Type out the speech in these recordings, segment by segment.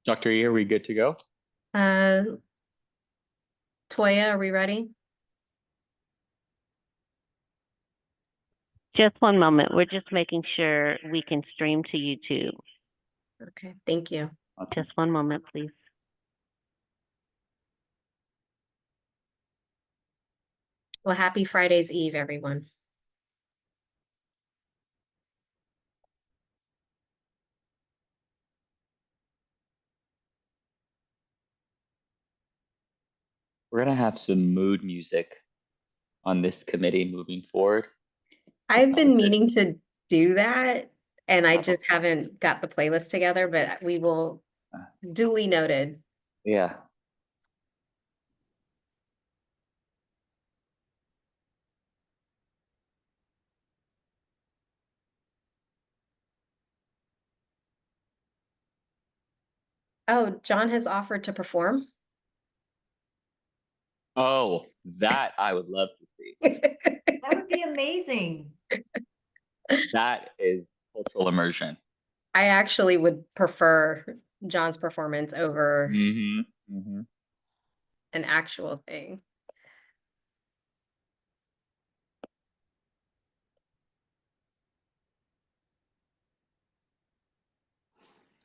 Dr. E, are we good to go? Uh, Toya, are we ready? Just one moment. We're just making sure we can stream to YouTube. Okay, thank you. Just one moment, please. Well, happy Friday's Eve, everyone. We're gonna have some mood music on this committee moving forward. I've been Good. meaning to do that, and I just haven't got the playlist together, but we will duly noted. Yeah. Oh, John has offered to perform. Oh, that I would love to see. That would be amazing. That is cultural immersion. I actually would prefer John's performance over an actual thing.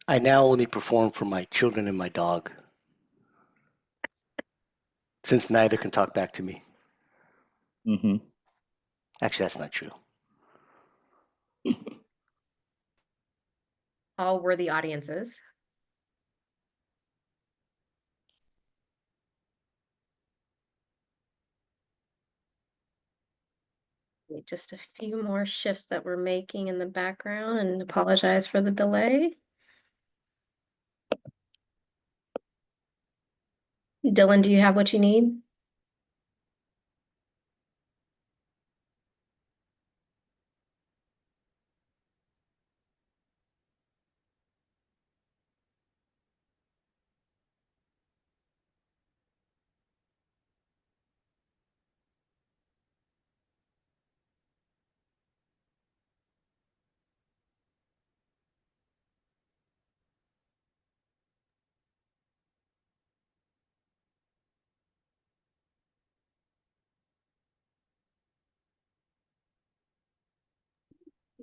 I now only perform for my children and my dog, since neither can talk back to me. Actually, that's not true. All worthy audiences. Just a few more shifts that we're making in the background, and apologize for the delay. Dylan, do you have what you need?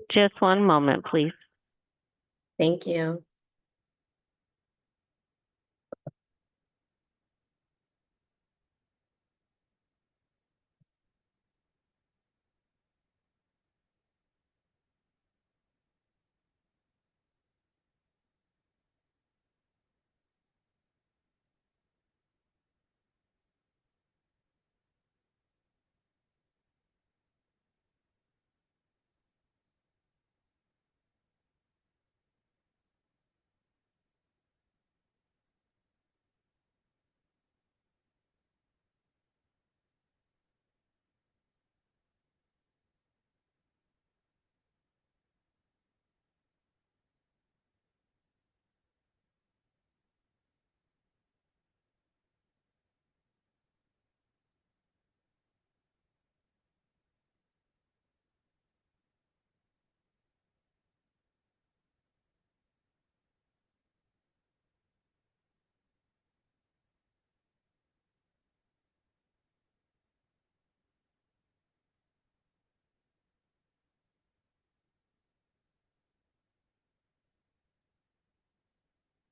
Just one moment, please. Thank you.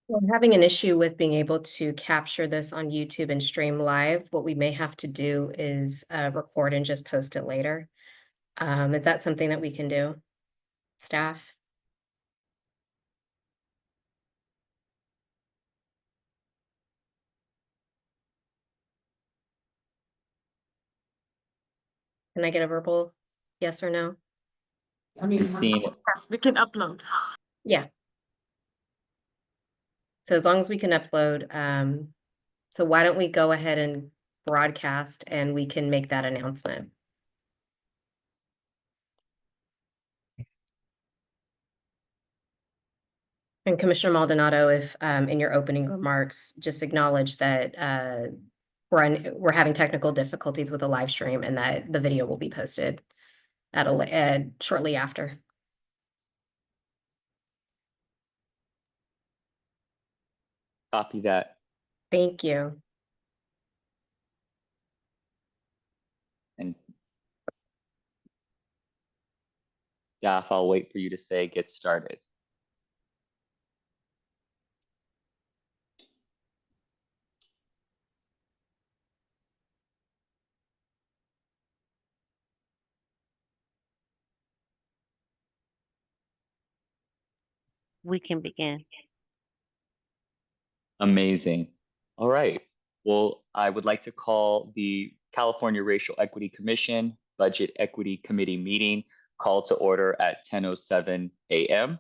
We're having an issue with being able to capture this on YouTube and stream live. What we may have to do is record and just post it later. Is that something that we can do? Staff? Can I get a verbal yes or no? I mean, I'm seeing it. yes, we can upload. Yeah. So as long as we can upload, so why don't we go ahead and broadcast and we can make that announcement. And Commissioner Maldonado, if in your opening remarks, just acknowledge that we're having technical difficulties with the live stream and that the video will be posted at shortly after. copy that. Thank you. And staff, I'll wait for you to say get started. We can begin. Amazing. All right. Well, I would like to call the California Racial Equity Commission Budget Equity Committee meeting call to order at 10:07 a.m.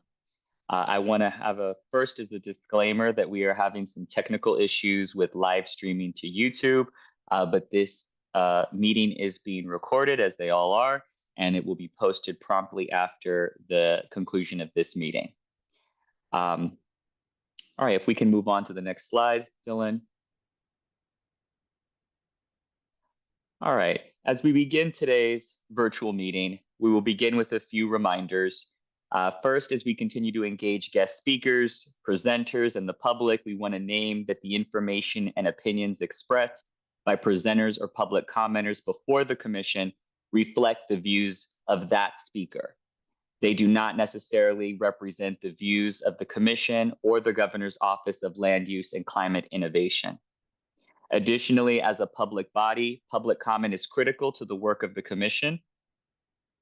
I want to have first is a disclaimer that we are having some technical issues with live streaming to YouTube, but this meeting is being recorded, as they all are, and it will be posted promptly after the conclusion of this meeting. All right, if we can move on to the next slide, Dylan. All right, as we begin today's virtual meeting, we will begin with a few reminders. First, as we continue to engage guest speakers, presenters, and the public, we want to name that the information and opinions expressed by presenters or public commenters before the commission reflect the views of that speaker. They do not necessarily represent the views of the commission or the governor's office of land use and climate innovation. Additionally, as a public body, public comment is critical to the work of the commission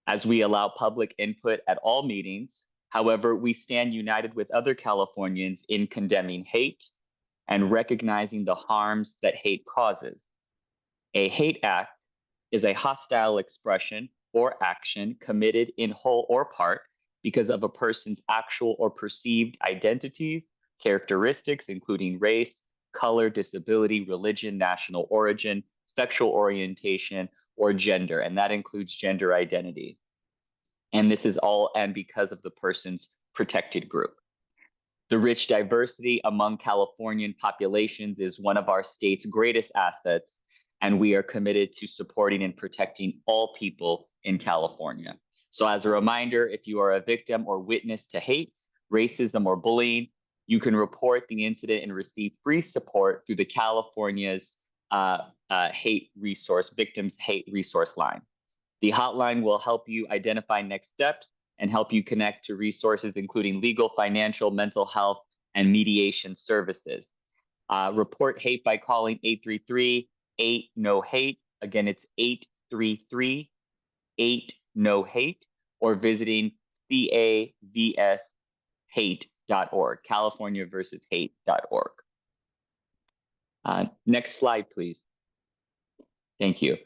as we allow public input at all meetings. However, we stand united with other Californians in condemning hate and recognizing the harms that hate causes. A hate act is a hostile expression or action committed in whole or part because of a person's actual or perceived identities, characteristics, including race, color, disability, religion, national origin, sexual orientation, or gender, and that includes gender identity. And this is all and because of the person's protected group. The rich diversity among Californian populations is one of our state's greatest assets, and we are committed to supporting and protecting all people in California. So as a reminder, if you are a victim or witness to hate, racism, or bullying, you can report the incident and receive free support through the California's Victims Hate Resource Line. The hotline will help you identify next steps and help you connect to resources including legal, financial, mental health, and mediation services. Report hate by calling 833-8-NO-HATE. Again, it's 833-8-NO-HATE, or visiting CAVSHate.org, CaliforniaVersusHate.org. Next slide, please. Thank you.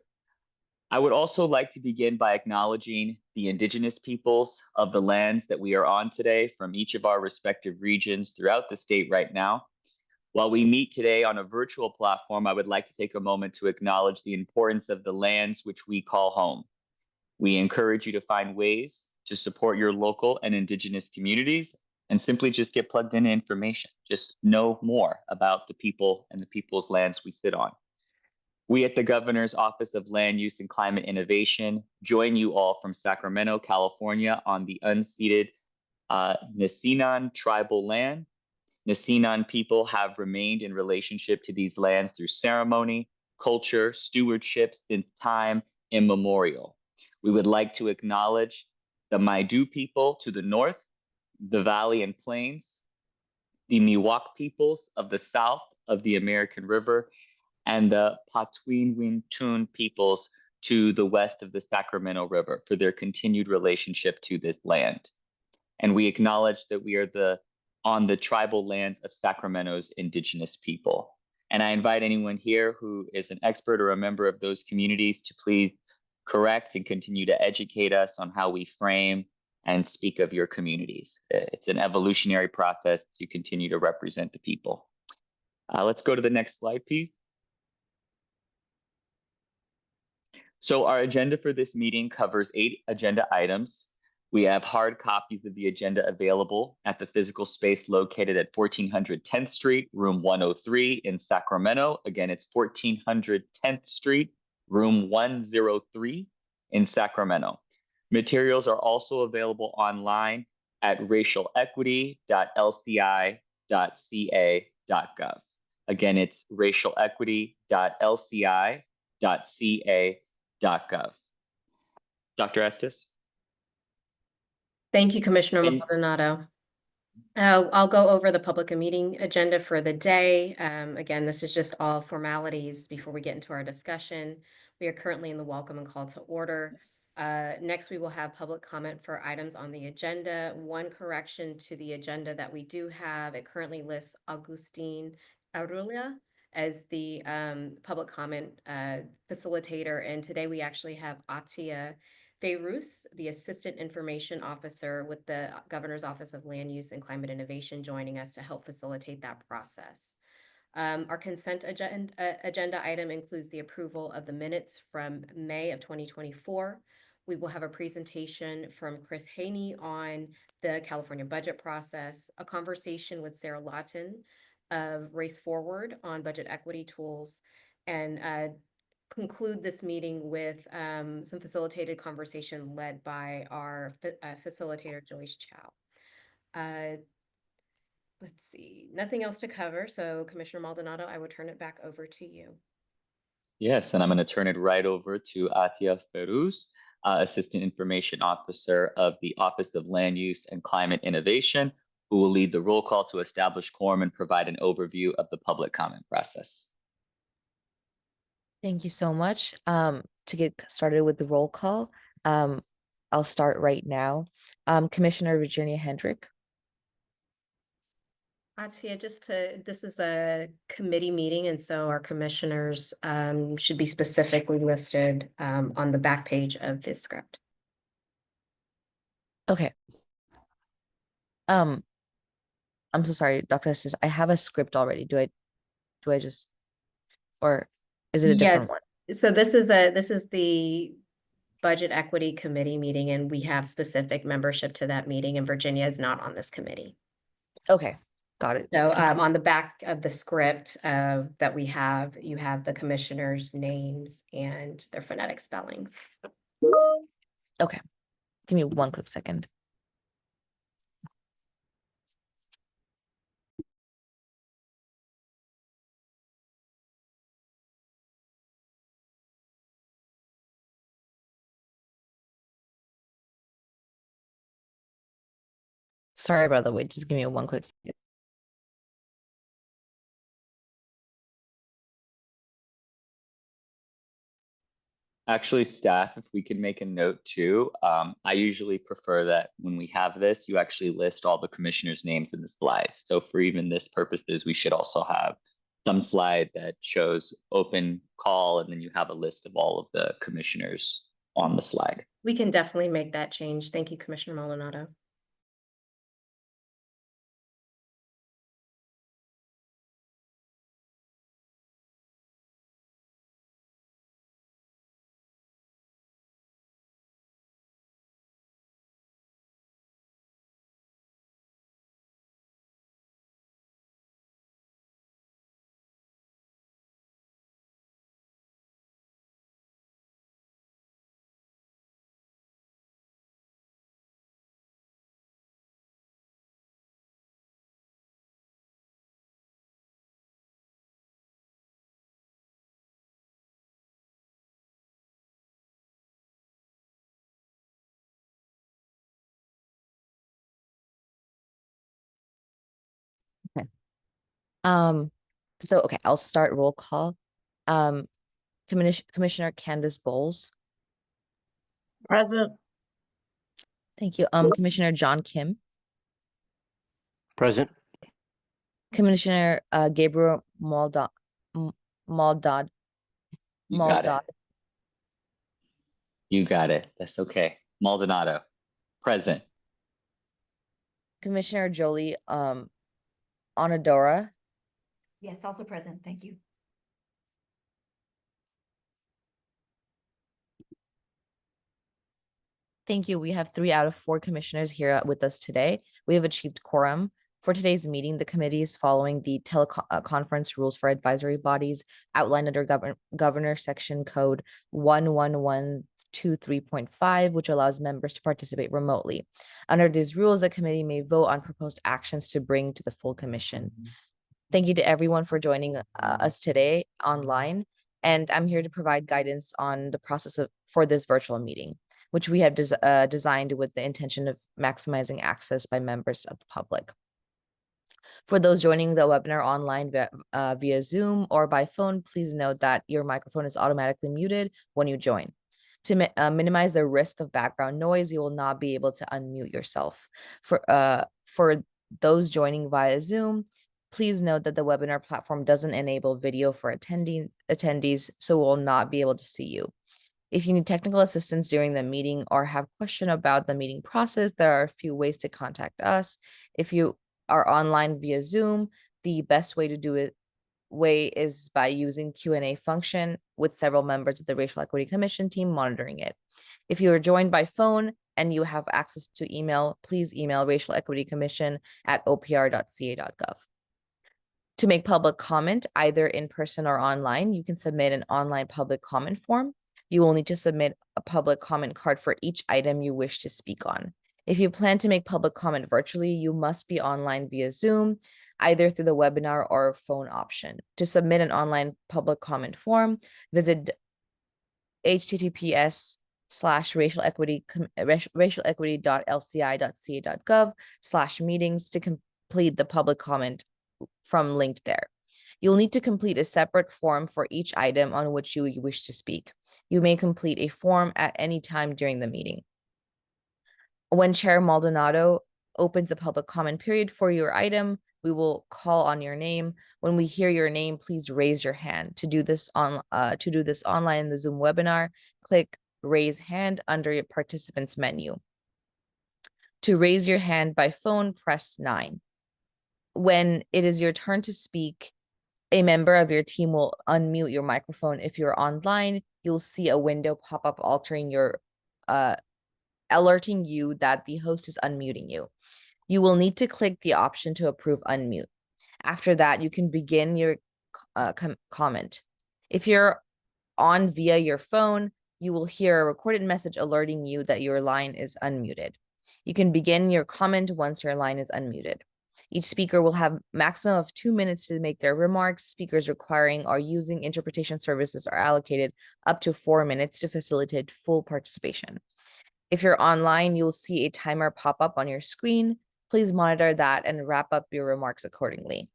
I would also like to begin by acknowledging the indigenous peoples of the lands that we are on today from each of our respective regions throughout the state right now. While we meet today on a virtual platform, I would like to take a moment to acknowledge the importance of the lands which we call home. We encourage you to find ways to support your local and indigenous communities and simply just get plugged into information. Just know more about the people and the people's lands we sit on. We at the Governor's Office of Land Use and Climate Innovation join you all from Sacramento, California on the unceded Nisinan tribal land. Nisinan people have remained in relationship to these lands through ceremony, culture, stewardship since time immemorial. We would like to acknowledge the Maidu people to the north, the Valley and Plains, the Miwok peoples of the south of the American River, and the Patwin-Wintun peoples to the west of the Sacramento River for their continued relationship to this land. And we acknowledge that we are on the tribal lands of Sacramento's indigenous people. And I invite anyone here who is an expert or a member of those communities to please correct and continue to educate us on how we frame and speak of your communities. It's an evolutionary process to continue to represent the people. Let's go to the next slide, please. So our agenda for this meeting covers 8 agenda items. We have hard copies of the agenda available at the physical space located at 1400 10th Street, room 103 in Sacramento. Again, it's 1400 10th Street, room 103 in Sacramento. Materials are also available online at racialequity.lci.ca racialequity.lci.gov. Again, it's racialequity.lci.ca.gov. Dr. Estes? Thank you, Commissioner And- Maldonado. I'll go over the public meeting agenda for the day. Again, this is just all formalities before we get into our discussion. We are currently in the welcome and call to order. Next, we will have public comment for items on the agenda. One correction to the agenda that we do have, it currently lists Augustine Arulia as the public comment facilitator. And today we actually have Atia Feiruz, the Assistant Information Officer with the Governor's Office of Land Use and Climate Innovation, joining us to help facilitate that process. Our consent agenda item includes the approval of the minutes from May of 2024. We will have a presentation from Chris Haney on the California budget process, a conversation with Sarah Lawton of Race Forward on budget equity tools, and conclude this meeting with some facilitated conversation led by our facilitator, Joyce Chow. Let's see, nothing else to cover. So Commissioner Maldonado, I would turn it back over to you. Yes, and I'm going to turn it right over to Atia Feiruz, Assistant Information Officer of the Office of Land Use and Climate Innovation, who will lead the roll call to establish quorum and provide an overview of the public comment process. Thank you so much. To get started with the roll call, I'll start right now. Commissioner Virginia Hendrick. Atia, this is a committee meeting, and so our commissioners should be specifically listed on the back page of this script. Okay. I'm so sorry, Dr. Estes. I have a script already. Do I just, or is it a different one? So this is the Budget Equity Committee meeting, and we have specific membership to that meeting, and Virginia is not on this committee. Okay, got it. So on the back of the script that we have, you have the commissioners' names and their phonetic spellings. Okay, give me one quick second. Sorry about the wait. Just give me one quick second. Actually, staff, if we could make a note too, I usually prefer that when we have this, you actually list all the commissioners' names in the slides. So for even this purposes, we should also have some slide that shows open call, and then you have a list of all of the commissioners on the slide. We can definitely make that change. Thank you, Commissioner Maldonado. So okay, I'll start roll call. Commissioner Candace Bowles. Present. Thank you. Commissioner John Kim. Present. Commissioner Gabriel Maldad. You got Maldad. it. You got it. That's okay. Maldonado, present. Commissioner Jolie Onadora. Yes, also present. Thank you. Thank you. We have 3 out of 4 commissioners here with us today. We have achieved quorum. For today's meeting, the committee is following the teleconference rules for advisory bodies outlined under Governor Section Code 11123.5, which allows members to participate remotely. Under these rules, the committee may vote on proposed actions to bring to the full commission. Thank you to everyone for joining us today online. And I'm here to provide guidance on the process for this virtual meeting, which we have designed with the intention of maximizing access by members of the public. For those joining the webinar online via Zoom or by phone, please note that your microphone is automatically muted when you join. To minimize the risk of background noise, you will not be able to unmute yourself. For those joining via Zoom, please note that the webinar platform doesn't enable video for attendees, so we'll not be able to see you. If you need technical assistance during the meeting or have a question about the meeting process, there are a few ways to contact us. If you are online via Zoom, the best way to do it is by using Q&A function with several members of the Racial Equity Commission team monitoring it. If you are joined by phone and you have access to email, please email racialequitycommission@opr.ca.gov. To make public comment, either in person or online, you can submit an online public comment form. You will need to submit a public comment card for each item you wish to speak on. If you plan to make public comment virtually, you must be online via Zoom, either through the webinar or phone option. To submit an online public comment form, visit https://racialequity.lci.ca.gov/meetings to complete the public comment from linked there. You'll need to complete a separate form for each item on which you wish to speak. You may complete a form at any time during the meeting. When Chair Maldonado opens a public comment period for your item, we will call on your name. When we hear your name, please raise your hand. To do this online in the Zoom webinar, click Raise Hand under your participants menu. To raise your hand by phone, press 9. When it is your turn to speak, a member of your team will unmute your microphone. If you're online, you'll see a window pop up alerting you that the host is unmuting you. You will need to click the option to approve unmute. After that, you can begin your comment. If you're on via your phone, you will hear a recorded message alerting you that your line is unmuted. You can begin your comment once your line is unmuted. Each speaker will have maximum of 2 minutes to make their remarks. Speakers requiring or using interpretation services are allocated up to 4 minutes to facilitate full participation. If you're online, you'll see a timer pop up on your screen. Please monitor that and wrap up your remarks accordingly.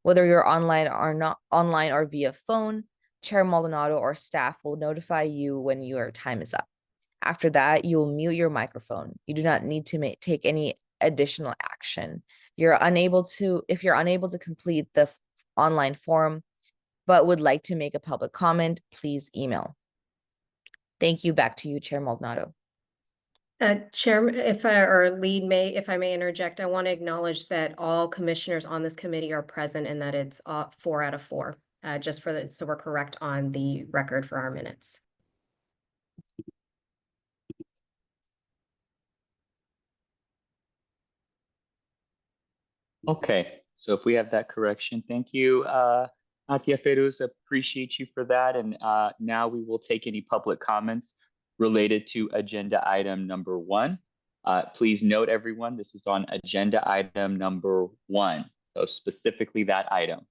Whether you're online or not online or via phone, Chair Maldonado or staff will notify you when your time is up. After that, you'll mute your microphone. You do not need to take any additional action. If you're unable to complete the online form, but would like to make a public comment, please email. Thank you. Back to you, Chair Maldonado. Chairman, if I may interject, I want to acknowledge that all commissioners on this committee are present and that it's 4 out of 4, so we're correct on the record for our minutes. Okay, so if we have that correction, thank you, Natia Feruz, appreciate you for that. And now we will take any public comments related to agenda item number 1. Please note, everyone, this is on agenda item number 1, so specifically that item.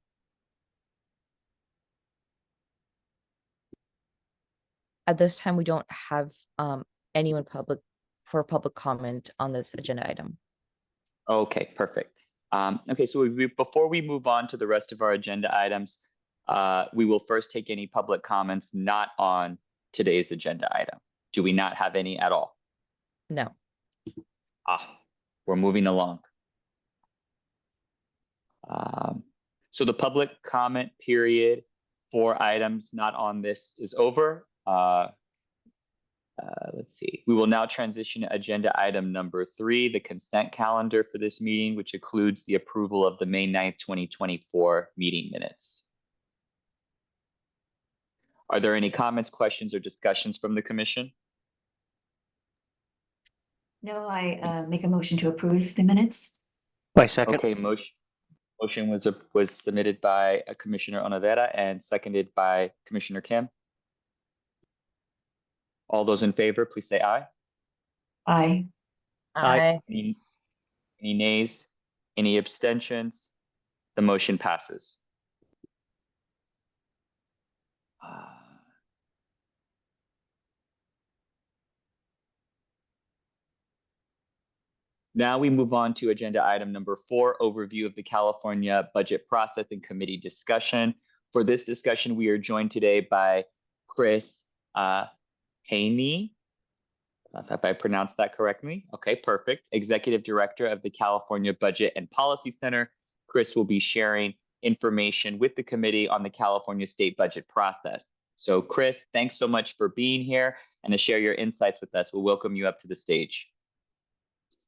At this time, we don't have anyone for public comment on this agenda item. Okay, perfect. Okay, so before we move on to the rest of our agenda items, we will first take any public comments not on today's agenda item. Do we not have any at all? No. We're moving along. So the public comment period for items not on this is over. Let's see. We will now transition to agenda item number 3, the consent calendar for this meeting, which includes the approval of the May 9th, 2024 meeting minutes. Are there any comments, questions, or discussions from the commission? No, I make a motion to approve the minutes. My second. Okay, motion was submitted by Commissioner Onodera and seconded by Commissioner Kim. All those in favor, please say aye. Aye. Aye. Any nays? Any abstentions? The motion passes. Now we move on to agenda item number 4, overview of the California budget process and committee discussion. For this discussion, we are joined today by Chris Haney. If I pronounced that correctly. Okay, perfect. Executive Director of the California Budget and Policy Center. Chris will be sharing information with the committee on the California state budget process. So Chris, thanks so much for being here and to share your insights with us. We'll welcome you up to the stage.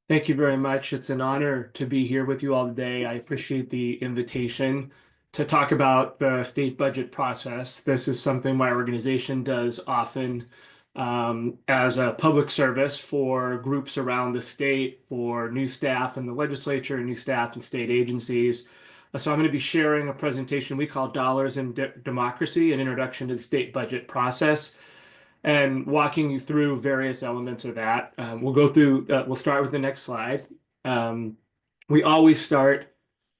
Thank you very much. It's an honor to be here with you all today. I appreciate the invitation to talk about the state budget process. This is something my organization does often as a public service for groups around the state, for new staff in the legislature, new staff in state agencies. So I'm going to be sharing a presentation we call Dollars and Democracy, an introduction to the state budget process, and walking you through various elements of that. We'll start with the next slide. We always start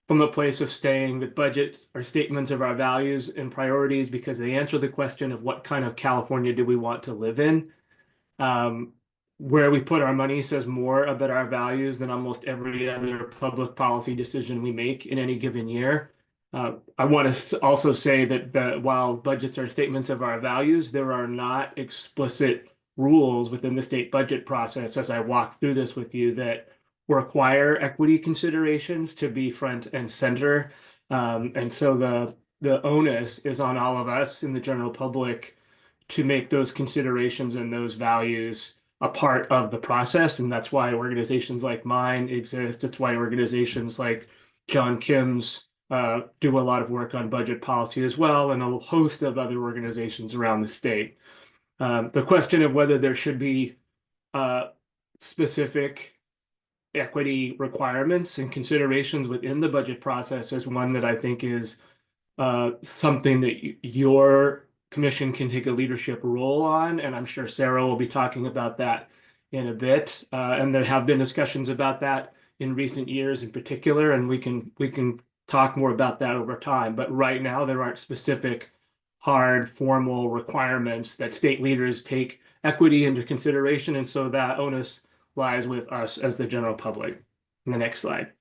from a place of saying that budgets are statements of our values and priorities because they answer the question of what kind of California do we want to live in. Where we put our money says more about our values than almost every other public policy decision we make in any given year. I want to also say that while budgets are statements of our values, there are not explicit rules within the state budget process, as I walk through this with you, that require equity considerations to be front and center. And so the onus is on all of us in the general public to make those considerations and those values a part of the process. And that's why organizations like mine exist. It's why organizations like John Kim's do a lot of work on budget policy as well, and a host of other organizations around the state. The question of whether there should be specific equity requirements and considerations within the budget process is one that I think is something that your commission can take a leadership role on, and I'm sure Sarah will be talking about that in a bit. And there have been discussions about that in recent years in particular, and we can talk more about that over time. But right now, there aren't specific, hard, formal requirements that state leaders take equity into consideration. And so that onus lies with us as the general public. In the next slide.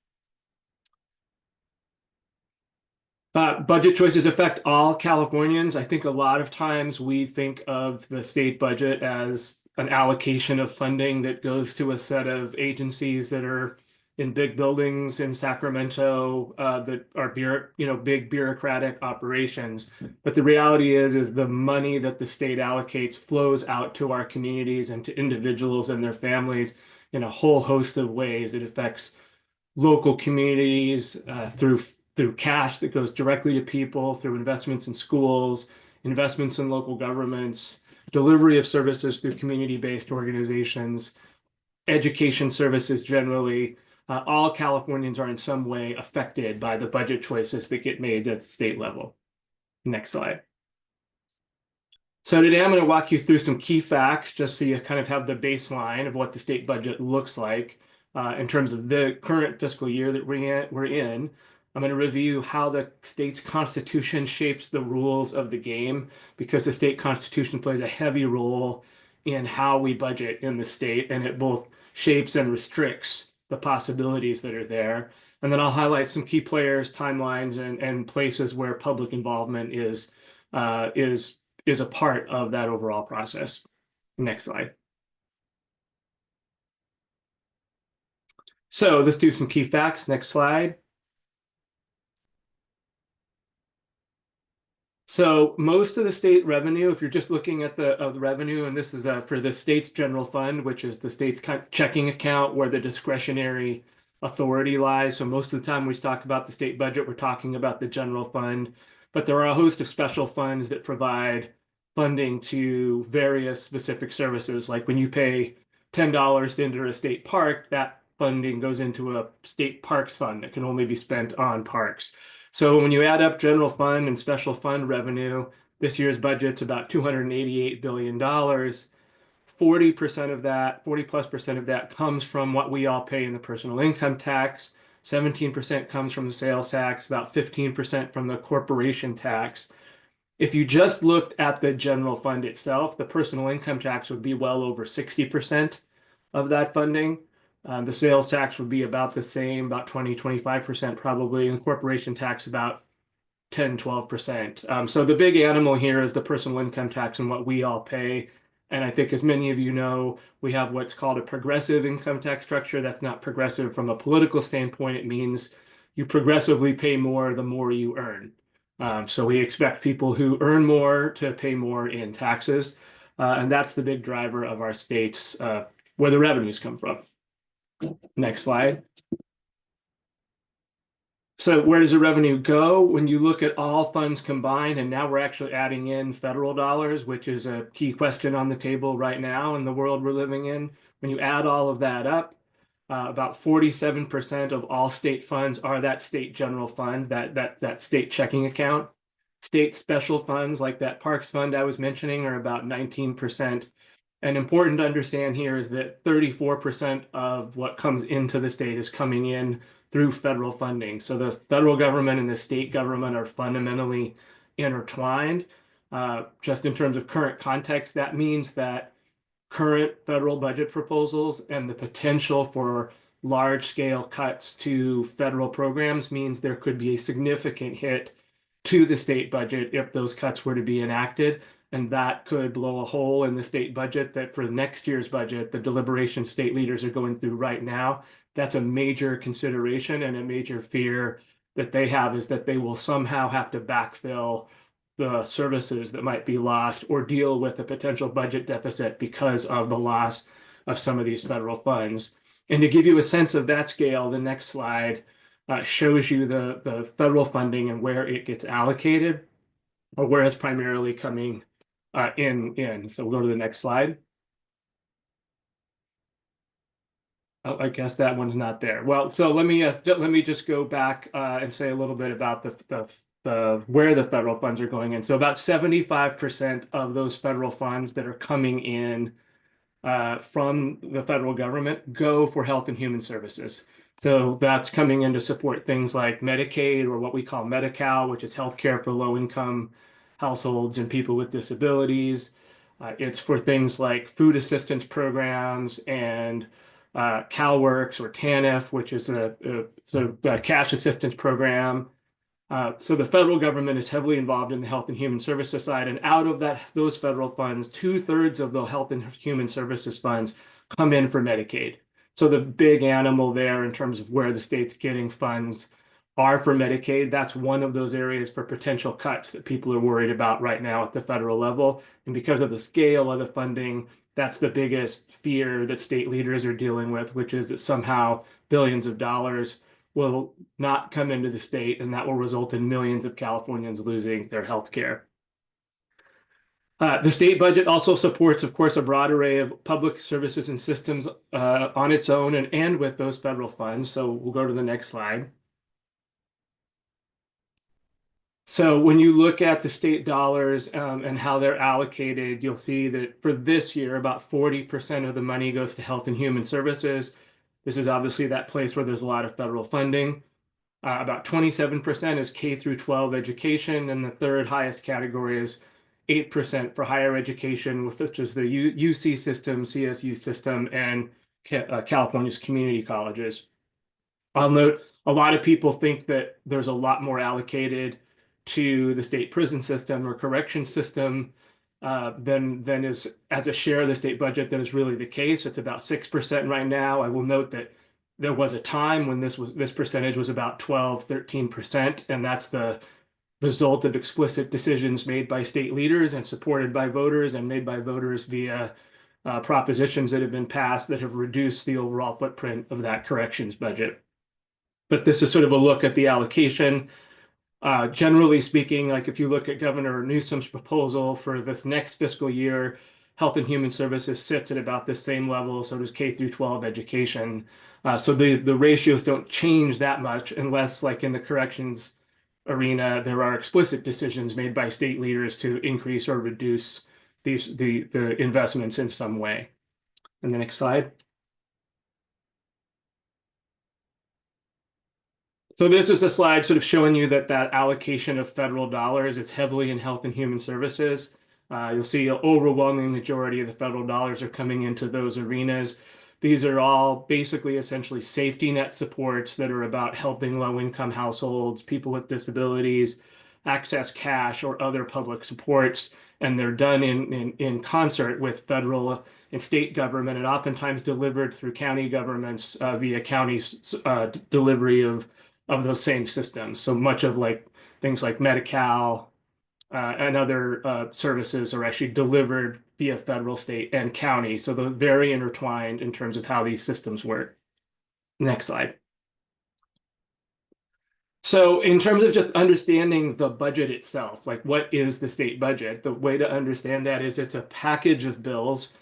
Budget choices affect all Californians. I think a lot of times we think of the state budget as an allocation of funding that goes to a set of agencies that are in big buildings in Sacramento that are big bureaucratic operations. But the reality is the money that the state allocates flows out to our communities and to individuals and their families in a whole host of ways. It affects local communities through cash that goes directly to people, through investments in schools, investments in local governments, delivery of services through community-based organizations, education services generally. All Californians are in some way affected by the budget choices that get made at the state level. Next slide. So today I'm going to walk you through some key facts just so you kind of have the baseline of what the state budget looks like in terms of the current fiscal year that we're in. I'm going to review how the state's constitution shapes the rules of the game, because the state constitution plays a heavy role in how we budget in the state, and it both shapes and restricts the possibilities that are there. And then I'll highlight some key players, timelines, and places where public involvement is a part of that overall process. Next slide. So let's do some key facts. Next slide. So most of the state revenue, if you're just looking at the revenue, and this is for the state's general fund, which is the state's checking account where the discretionary authority lies. So most of the time we talk about the state budget, we're talking about the general fund, but there are a host of special funds that provide funding to various specific services. Like when you pay $10 to enter a state park, that funding goes into a state parks fund that can only be spent on parks. So when you add up general fund and special fund revenue, this year's budget's about $288 billion. 40% of that, 40+% of that comes from what we all pay in the personal income tax. 17% comes from the sales tax, about 15% from the corporation tax. If you just looked at the general fund itself, the personal income tax would be well over 60% of that funding. The sales tax would be about the same, about 20-25% probably, and corporation tax about 10-12%. So the big animal here is the personal income tax and what we all pay. And I think, as many of you know, we have what's called a progressive income tax structure. That's not progressive from a political standpoint. It means you progressively pay more the more you earn. So we expect people who earn more to pay more in taxes. And that's the big driver of our states, where the revenues come from. Next slide. So where does the revenue go? When you look at all funds combined, and now we're actually adding in federal dollars, which is a key question on the table right now in the world we're living in. When you add all of that up, about 47% of all state funds are that state general fund, that state checking account. State special funds like that Parks Fund I was mentioning are about 19%. And important to understand here is that 34% of what comes into the state is coming in through federal funding. So the federal government and the state government are fundamentally intertwined. Just in terms of current context, that means that current federal budget proposals and the potential for large-scale cuts to federal programs means there could be a significant hit to the state budget if those cuts were to be enacted. And that could blow a hole in the state budget that for next year's budget, the deliberation state leaders are going through right now. That's a major consideration, and a major fear that they have is that they will somehow have to backfill the services that might be lost or deal with a potential budget deficit because of the loss of some of these federal funds. And to give you a sense of that scale, the next slide shows you the federal funding and where it gets allocated, or where it's primarily coming in. So we'll go to the next slide. Oh, I guess that one's not there. Well, so let me just go back and say a little bit about the where the federal funds are going in. So about 75% of those federal funds that are coming in from the federal government go for health and human services. So that's coming in to support things like Medicaid, or what we call Medi-Cal, which is healthcare for low-income households and people with disabilities. It's for things like food assistance programs and CalWORKs or TANF, which is a sort of cash assistance program. So the federal government is heavily involved in the health and human services side, and out of those federal funds, 2/3 of the health and human services funds come in for Medicaid. So the big animal there in terms of where the state's getting funds are for Medicaid. That's one of those areas for potential cuts that people are worried about right now at the federal level. And because of the scale of the funding, that's the biggest fear that state leaders are dealing with, which is that somehow billions of dollars will not come into the state, and that will result in millions of Californians losing their health care. The state budget also supports, of course, a broad array of public services and systems on its own and with those federal funds. So we'll go to the next slide. So when you look at the state dollars and how they're allocated, you'll see that for this year, about 40% of the money goes to health and human services. This is obviously that place where there's a lot of federal funding. About 27% is K through 12 education, and the third highest category is 8% for higher education, which is the UC system, CSU system, and California's community colleges. I'll note a lot of people think that there's a lot more allocated to the state prison system or correction system than is as a share of the state budget. That is really the case. It's about 6% right now. I will note that there was a time when this percentage was about 12-13%, and that's the result of explicit decisions made by state leaders and supported by voters and made by voters via propositions that have been passed that have reduced the overall footprint of that corrections budget. But this is sort of a look at the allocation. Generally speaking, like if you look at Governor Newsom's proposal for this next fiscal year, health and human services sits at about the same level, so does K through 12 education. So the ratios don't change that much unless, like in the corrections arena, there are explicit decisions made by state leaders to increase or reduce the investments in some way. And the next slide. So this is a slide sort of showing you that allocation of federal dollars is heavily in health and human services. You'll see an overwhelming majority of the federal dollars are coming into those arenas. These are all basically essentially safety net supports that are about helping low-income households, people with disabilities, access cash or other public supports, and they're done in concert with federal and state government, and oftentimes delivered through county governments via counties' delivery of those same systems. So much of like things like Medi-Cal and other services are actually delivered via federal, state, and county. So they're very intertwined in terms of how these systems work. Next slide. So in terms of just understanding the budget itself, like what is the state budget? The way to understand that is it's a package of bills,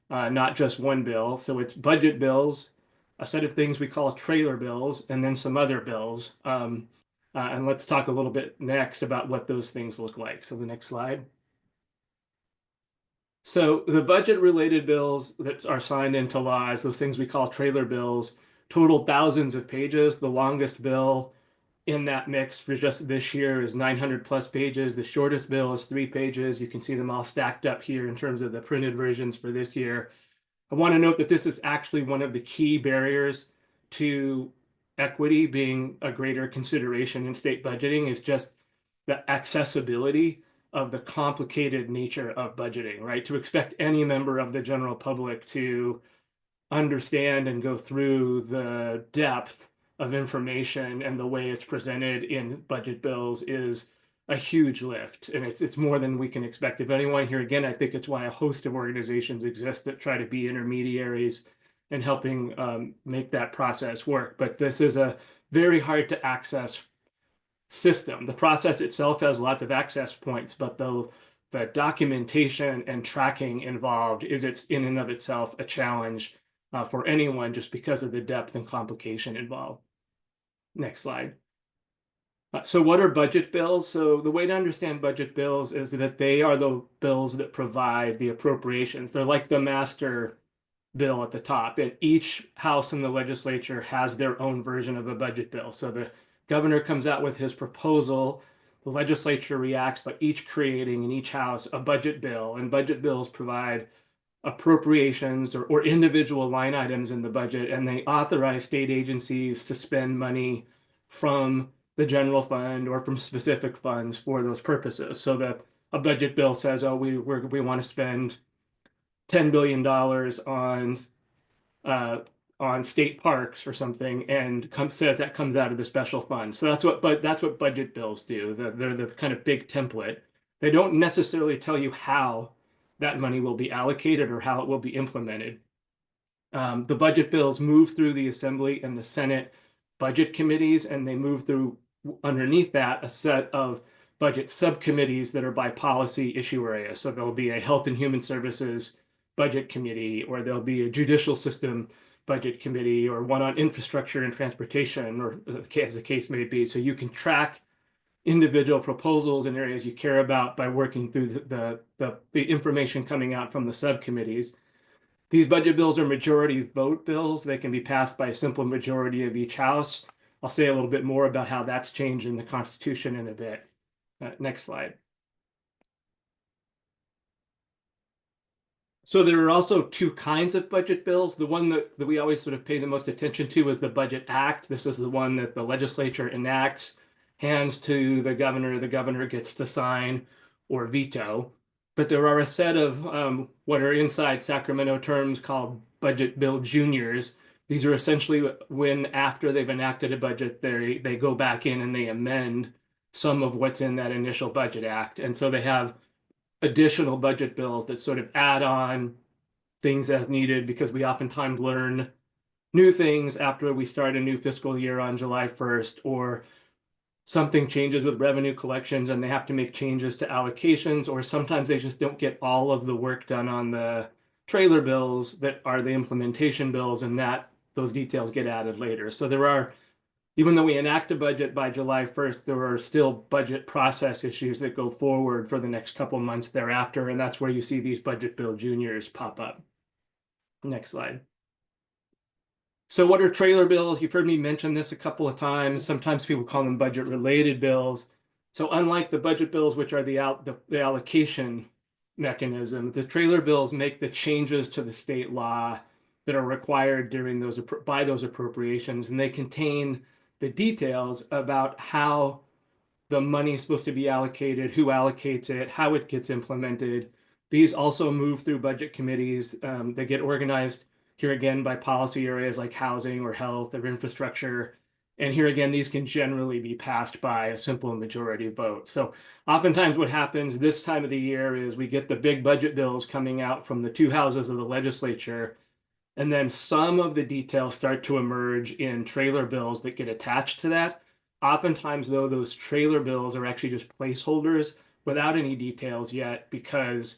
not just one bill. So it's budget bills, a set of things we call trailer bills, and then some other bills. And let's talk a little bit next about what those things look like. So the next slide. So the budget-related bills that are signed into laws, those things we call trailer bills, total thousands of pages. The longest bill in that mix for just this year is 900 plus pages. The shortest bill is 3 pages. You can see them all stacked up here in terms of the printed versions for this year. I want to note that this is actually one of the key barriers to equity being a greater consideration in state budgeting is just the accessibility of the complicated nature of budgeting, right? To expect any member of the general public to understand and go through the depth of information and the way it's presented in budget bills is a huge lift, and it's more than we can expect of anyone here. Again, I think it's why a host of organizations exist that try to be intermediaries and helping make that process work. But this is a very hard to access system. The process itself has lots of access points, but the documentation and tracking involved is it's in and of itself a challenge for anyone just because of the depth and complication involved. Next slide. So what are budget bills? So the way to understand budget bills is that they are the bills that provide the appropriations. They're like the master bill at the top, and each house in the legislature has their own version of a budget bill. So the governor comes out with his proposal, the legislature reacts by each creating in each house a budget bill, and budget bills provide appropriations or individual line items in the budget, and they authorize state agencies to spend money from the general fund or from specific funds for those purposes. So that a budget bill says, oh, we want to spend $10 billion on state parks or something, and says that comes out of the special fund. So that's what budget bills do. They're the kind of big template. They don't necessarily tell you how that money will be allocated or how it will be implemented. The budget bills move through the Assembly and the Senate budget committees, and they move through underneath that a set of budget subcommittees that are by policy issue area. So there'll be a Health and Human Services budget committee, or there'll be a judicial system budget committee, or one on infrastructure and transportation, or as the case may be. So you can track individual proposals in areas you care about by working through the information coming out from the subcommittees. These budget bills are majority vote bills. They can be passed by a simple majority of each house. I'll say a little bit more about how that's changed in the Constitution in a bit. Next slide. So there are also two kinds of budget bills. The one that we always sort of pay the most attention to is the Budget Act. This is the one that the legislature enacts, hands to the governor gets to sign or veto. But there are a set of what are inside Sacramento terms called budget bill juniors. These are essentially when, after they've enacted a budget, they go back in and they amend some of what's in that initial budget act. And so they have additional budget bills that sort of add on things as needed, because we oftentimes learn new things after we start a new fiscal year on July 1st, or something changes with revenue collections and they have to make changes to allocations, or sometimes they just don't get all of the work done on the trailer bills that are the implementation bills, and those details get added later. So there are, even though we enact a budget by July 1st, there are still budget process issues that go forward for the next couple months thereafter, and that's where you see these budget bill juniors pop up. Next slide. So what are trailer bills? You've heard me mention this a couple of times. Sometimes people call them budget related bills. So unlike the budget bills, which are the allocation mechanism, the trailer bills make the changes to the state law that are required during by those appropriations, and they contain the details about how the money is supposed to be allocated, who allocates it, how it gets implemented. These also move through budget committees. They get organized here again by policy areas like housing or health or infrastructure. And here again, these can generally be passed by a simple majority vote. So oftentimes what happens this time of the year is we get the big budget bills coming out from the two houses of the legislature. And then some of the details start to emerge in trailer bills that get attached to that. Oftentimes, though, those trailer bills are actually just placeholders without any details yet, because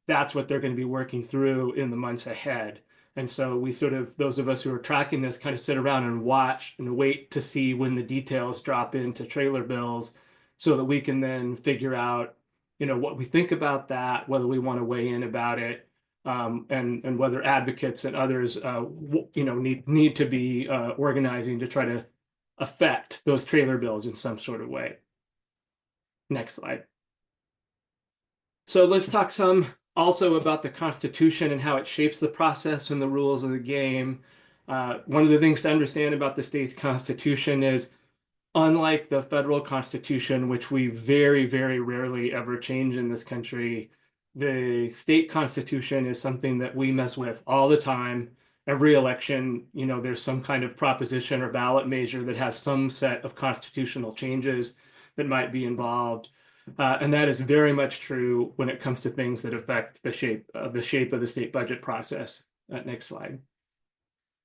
that's what they're going to be working through in the months ahead. And so we sort of, those of us who are tracking this, kind of sit around and watch and wait to see when the details drop into trailer bills so that we can then figure out, what we think about that, whether we want to weigh in about it, and whether advocates and others, need to be organizing to try to affect those trailer bills in some sort of way. Next slide. So let's talk some also about the Constitution and how it shapes the process and the rules of the game. One of the things to understand about the state's Constitution is, unlike the federal Constitution, which we very, very rarely ever change in this country, the state Constitution is something that we mess with all the time. Every election, there's some kind of proposition or ballot measure that has some set of constitutional changes that might be involved. And that is very much true when it comes to things that affect the shape of the state budget process. Next slide.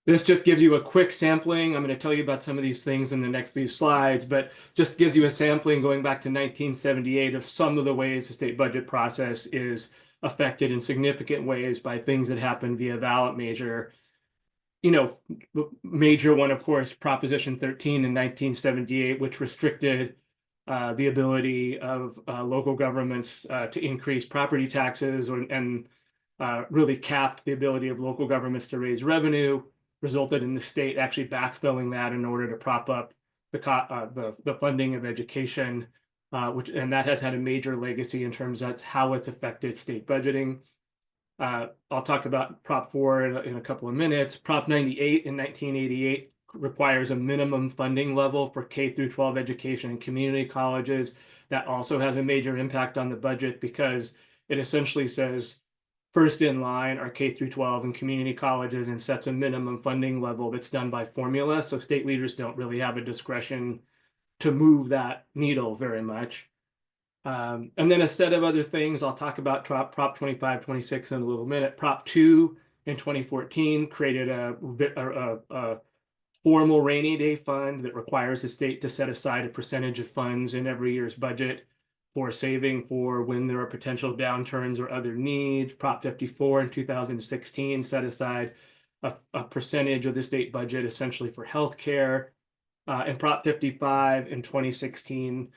This just gives you a quick sampling. I'm going to tell you about some of these things in the next few slides, but just gives you a sampling going back to 1978 of some of the ways the state budget process is affected in significant ways by things that happen via ballot measure. Major one, of course, Proposition 13 in 1978, which restricted the ability of local governments to increase property taxes and really capped the ability of local governments to raise revenue, resulted in the state actually backfilling that in order to prop up the funding of education, and that has had a major legacy in terms of how it's affected state budgeting. I'll talk about Prop 4 in a couple of minutes. Prop 98 in 1988 requires a minimum funding level for K through 12 education and community colleges. That also has a major impact on the budget because it essentially says first in line are K through 12 and community colleges and sets a minimum funding level that's done by formula. So state leaders don't really have a discretion to move that needle very much. And then a set of other things. I'll talk about Prop 25, 26 in a little minute. Prop 2 in 2014 created a formal rainy day fund that requires the state to set aside a percentage of funds in every year's budget for saving for when there are potential downturns or other needs. Prop 54 in 2016 set aside a percentage of the state budget essentially for healthcare. And Prop 55 in 2016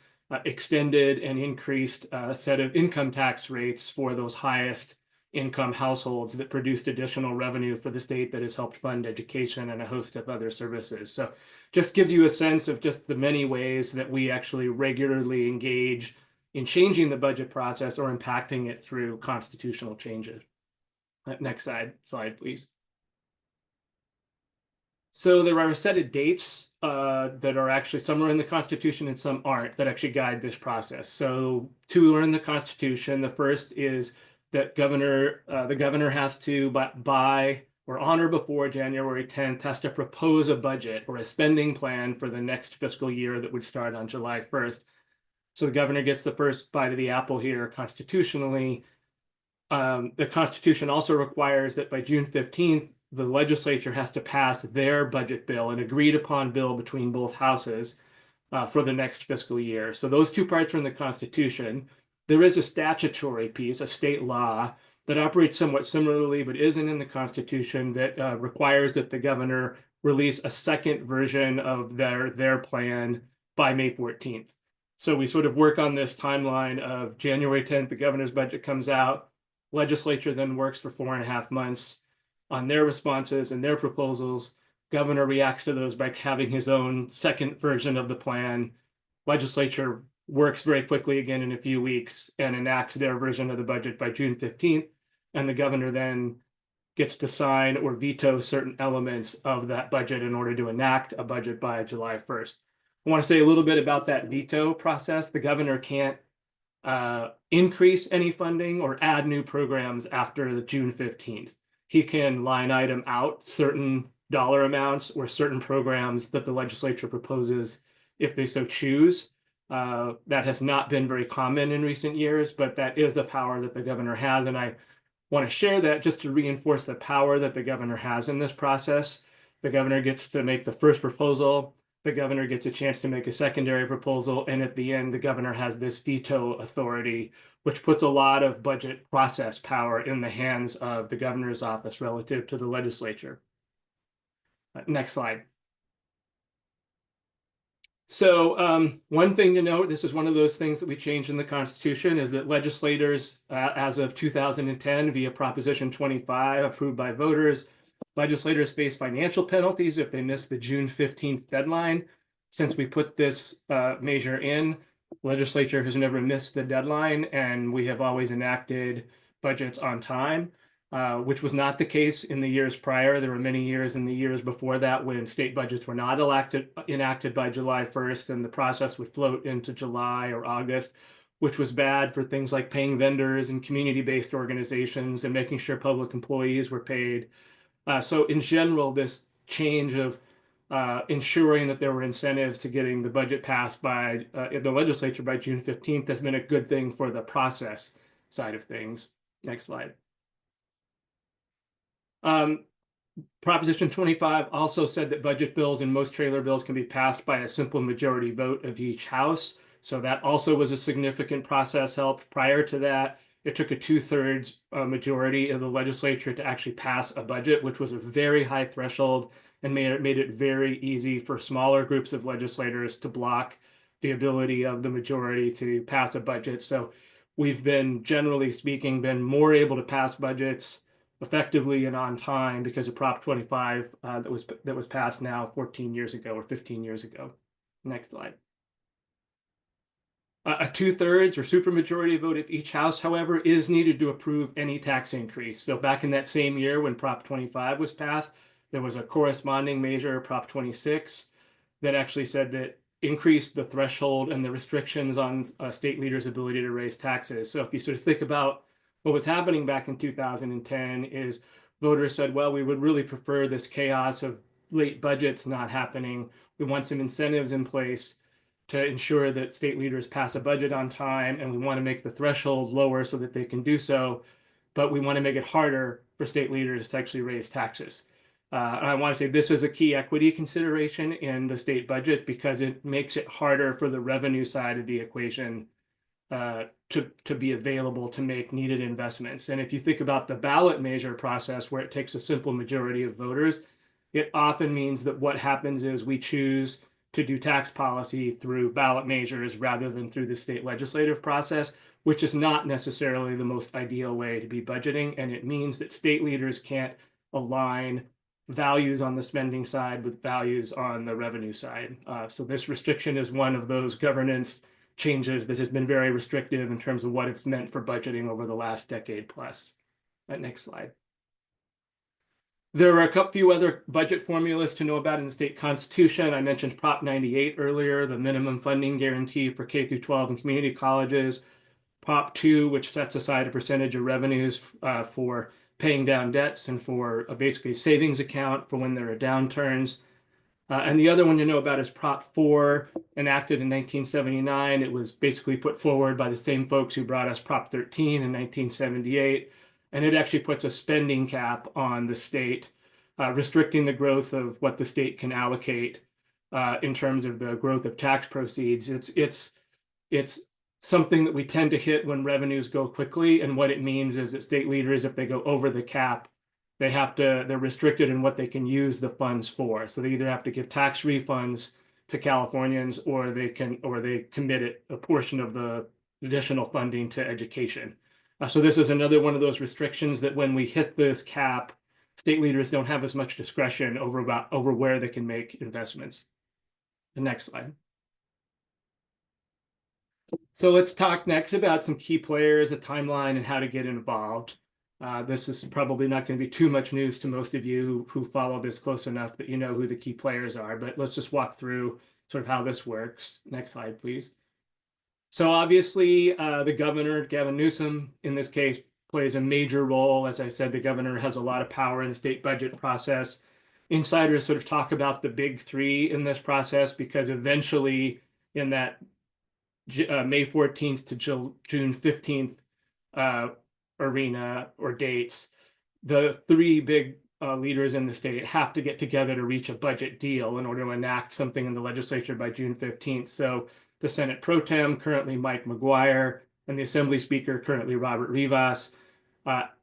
extended and increased a set of income tax rates for those highest income households that produced additional revenue for the state that has helped fund education and a host of other services. So just gives you a sense of just the many ways that we actually regularly engage in changing the budget process or impacting it through constitutional changes. Next slide, please. So there are a set of dates that are actually, some are in the Constitution and some aren't, that actually guide this process. So two are in the Constitution. The first is that the governor has to, by or on or before January 10th, has to propose a budget or a spending plan for the next fiscal year that would start on July 1st. So the governor gets the first bite of the apple here constitutionally. The Constitution also requires that by June 15th, the legislature has to pass their budget bill, an agreed upon bill between both houses for the next fiscal year. So those two parts are in the Constitution. There is a statutory piece, a state law, that operates somewhat similarly, but isn't in the Constitution, that requires that the governor release a second version of their plan by May 14th. So we sort of work on this timeline of January 10th, the governor's budget comes out, legislature then works for 4.5 months on their responses and their proposals. Governor reacts to those by having his own second version of the plan. Legislature works very quickly again in a few weeks and enacts their version of the budget by June 15th. And the governor then gets to sign or veto certain elements of that budget in order to enact a budget by July 1st. I want to say a little bit about that veto process. The governor can't increase any funding or add new programs after the June 15th. He can line item out certain dollar amounts or certain programs that the legislature proposes if they so choose. That has not been very common in recent years, but that is the power that the governor has. And I want to share that just to reinforce the power that the governor has in this process. The governor gets to make the first proposal. The governor gets a chance to make a secondary proposal. And at the end, the governor has this veto authority, which puts a lot of budget process power in the hands of the governor's office relative to the legislature. Next slide. So one thing to note, this is one of those things that we changed in the Constitution, is that legislators, as of 2010, via Proposition 25, approved by voters, legislators face financial penalties if they miss the June 15th deadline. Since we put this measure in, legislature has never missed the deadline, and we have always enacted budgets on time. Which was not the case in the years prior. There were many years in the years before that when state budgets were not enacted by July 1st, and the process would float into July or August, which was bad for things like paying vendors and community-based organizations and making sure public employees were paid. So in general, this change of ensuring that there were incentives to getting the budget passed by the legislature by June 15th has been a good thing for the process side of things. Next slide. Proposition 25 also said that budget bills and most trailer bills can be passed by a simple majority vote of each house. So that also was a significant process help. Prior to that, it took a 2/3 majority of the legislature to actually pass a budget, which was a very high threshold and made it very easy for smaller groups of legislators to block the ability of the majority to pass a budget. So we've been, generally speaking, been more able to pass budgets effectively and on time because of Prop 25 that was passed now 14 years ago or 15 years ago. Next slide. A 2/3 or supermajority vote of each house, however, is needed to approve any tax increase. So back in that same year when Prop 25 was passed, there was a corresponding measure, Prop 26, that actually said that increased the threshold and the restrictions on state leaders' ability to raise taxes. So if you sort of think about what was happening back in 2010 is voters said, well, we would really prefer this chaos of late budgets not happening. We want some incentives in place to ensure that state leaders pass a budget on time, and we want to make the threshold lower so that they can do so, but we want to make it harder for state leaders to actually raise taxes. I want to say this is a key equity consideration in the state budget because it makes it harder for the revenue side of the equation to be available to make needed investments. And if you think about the ballot measure process where it takes a simple majority of voters, it often means that what happens is we choose to do tax policy through ballot measures rather than through the state legislative process, which is not necessarily the most ideal way to be budgeting. And it means that state leaders can't align values on the spending side with values on the revenue side. So this restriction is one of those governance changes that has been very restrictive in terms of what it's meant for budgeting over the last decade plus. Next slide. There are a few other budget formulas to know about in the state constitution. I mentioned Prop 98 earlier, the minimum funding guarantee for K through 12 and community colleges. Prop 2, which sets aside a percentage of revenues for paying down debts and for basically a savings account for when there are downturns. And the other one to know about is Prop 4, enacted in 1979. It was basically put forward by the same folks who brought us Prop 13 in 1978. And it actually puts a spending cap on the state, restricting the growth of what the state can allocate in terms of the growth of tax proceeds. It's something that we tend to hit when revenues go quickly. And what it means is that state leaders, if they go over the cap, they're restricted in what they can use the funds for. So they either have to give tax refunds to Californians or they commit a portion of the additional funding to education. So this is another one of those restrictions that when we hit this cap, state leaders don't have as much discretion over where they can make investments. The next slide. So let's talk next about some key players, a timeline, and how to get involved. This is probably not going to be too much news to most of you who follow this close enough that you know who the key players are, but let's just walk through sort of how this works. Next slide, please. So obviously, the governor, Gavin Newsom, in this case, plays a major role. As I said, the governor has a lot of power in the state budget process. Insiders sort of talk about the big three in this process because eventually in that May 14th to June 15th arena or dates, the three big leaders in the state have to get together to reach a budget deal in order to enact something in the legislature by June 15th. So the Senate Pro Tem, currently Mike McGuire, and the Assembly Speaker, currently Robert Rivas,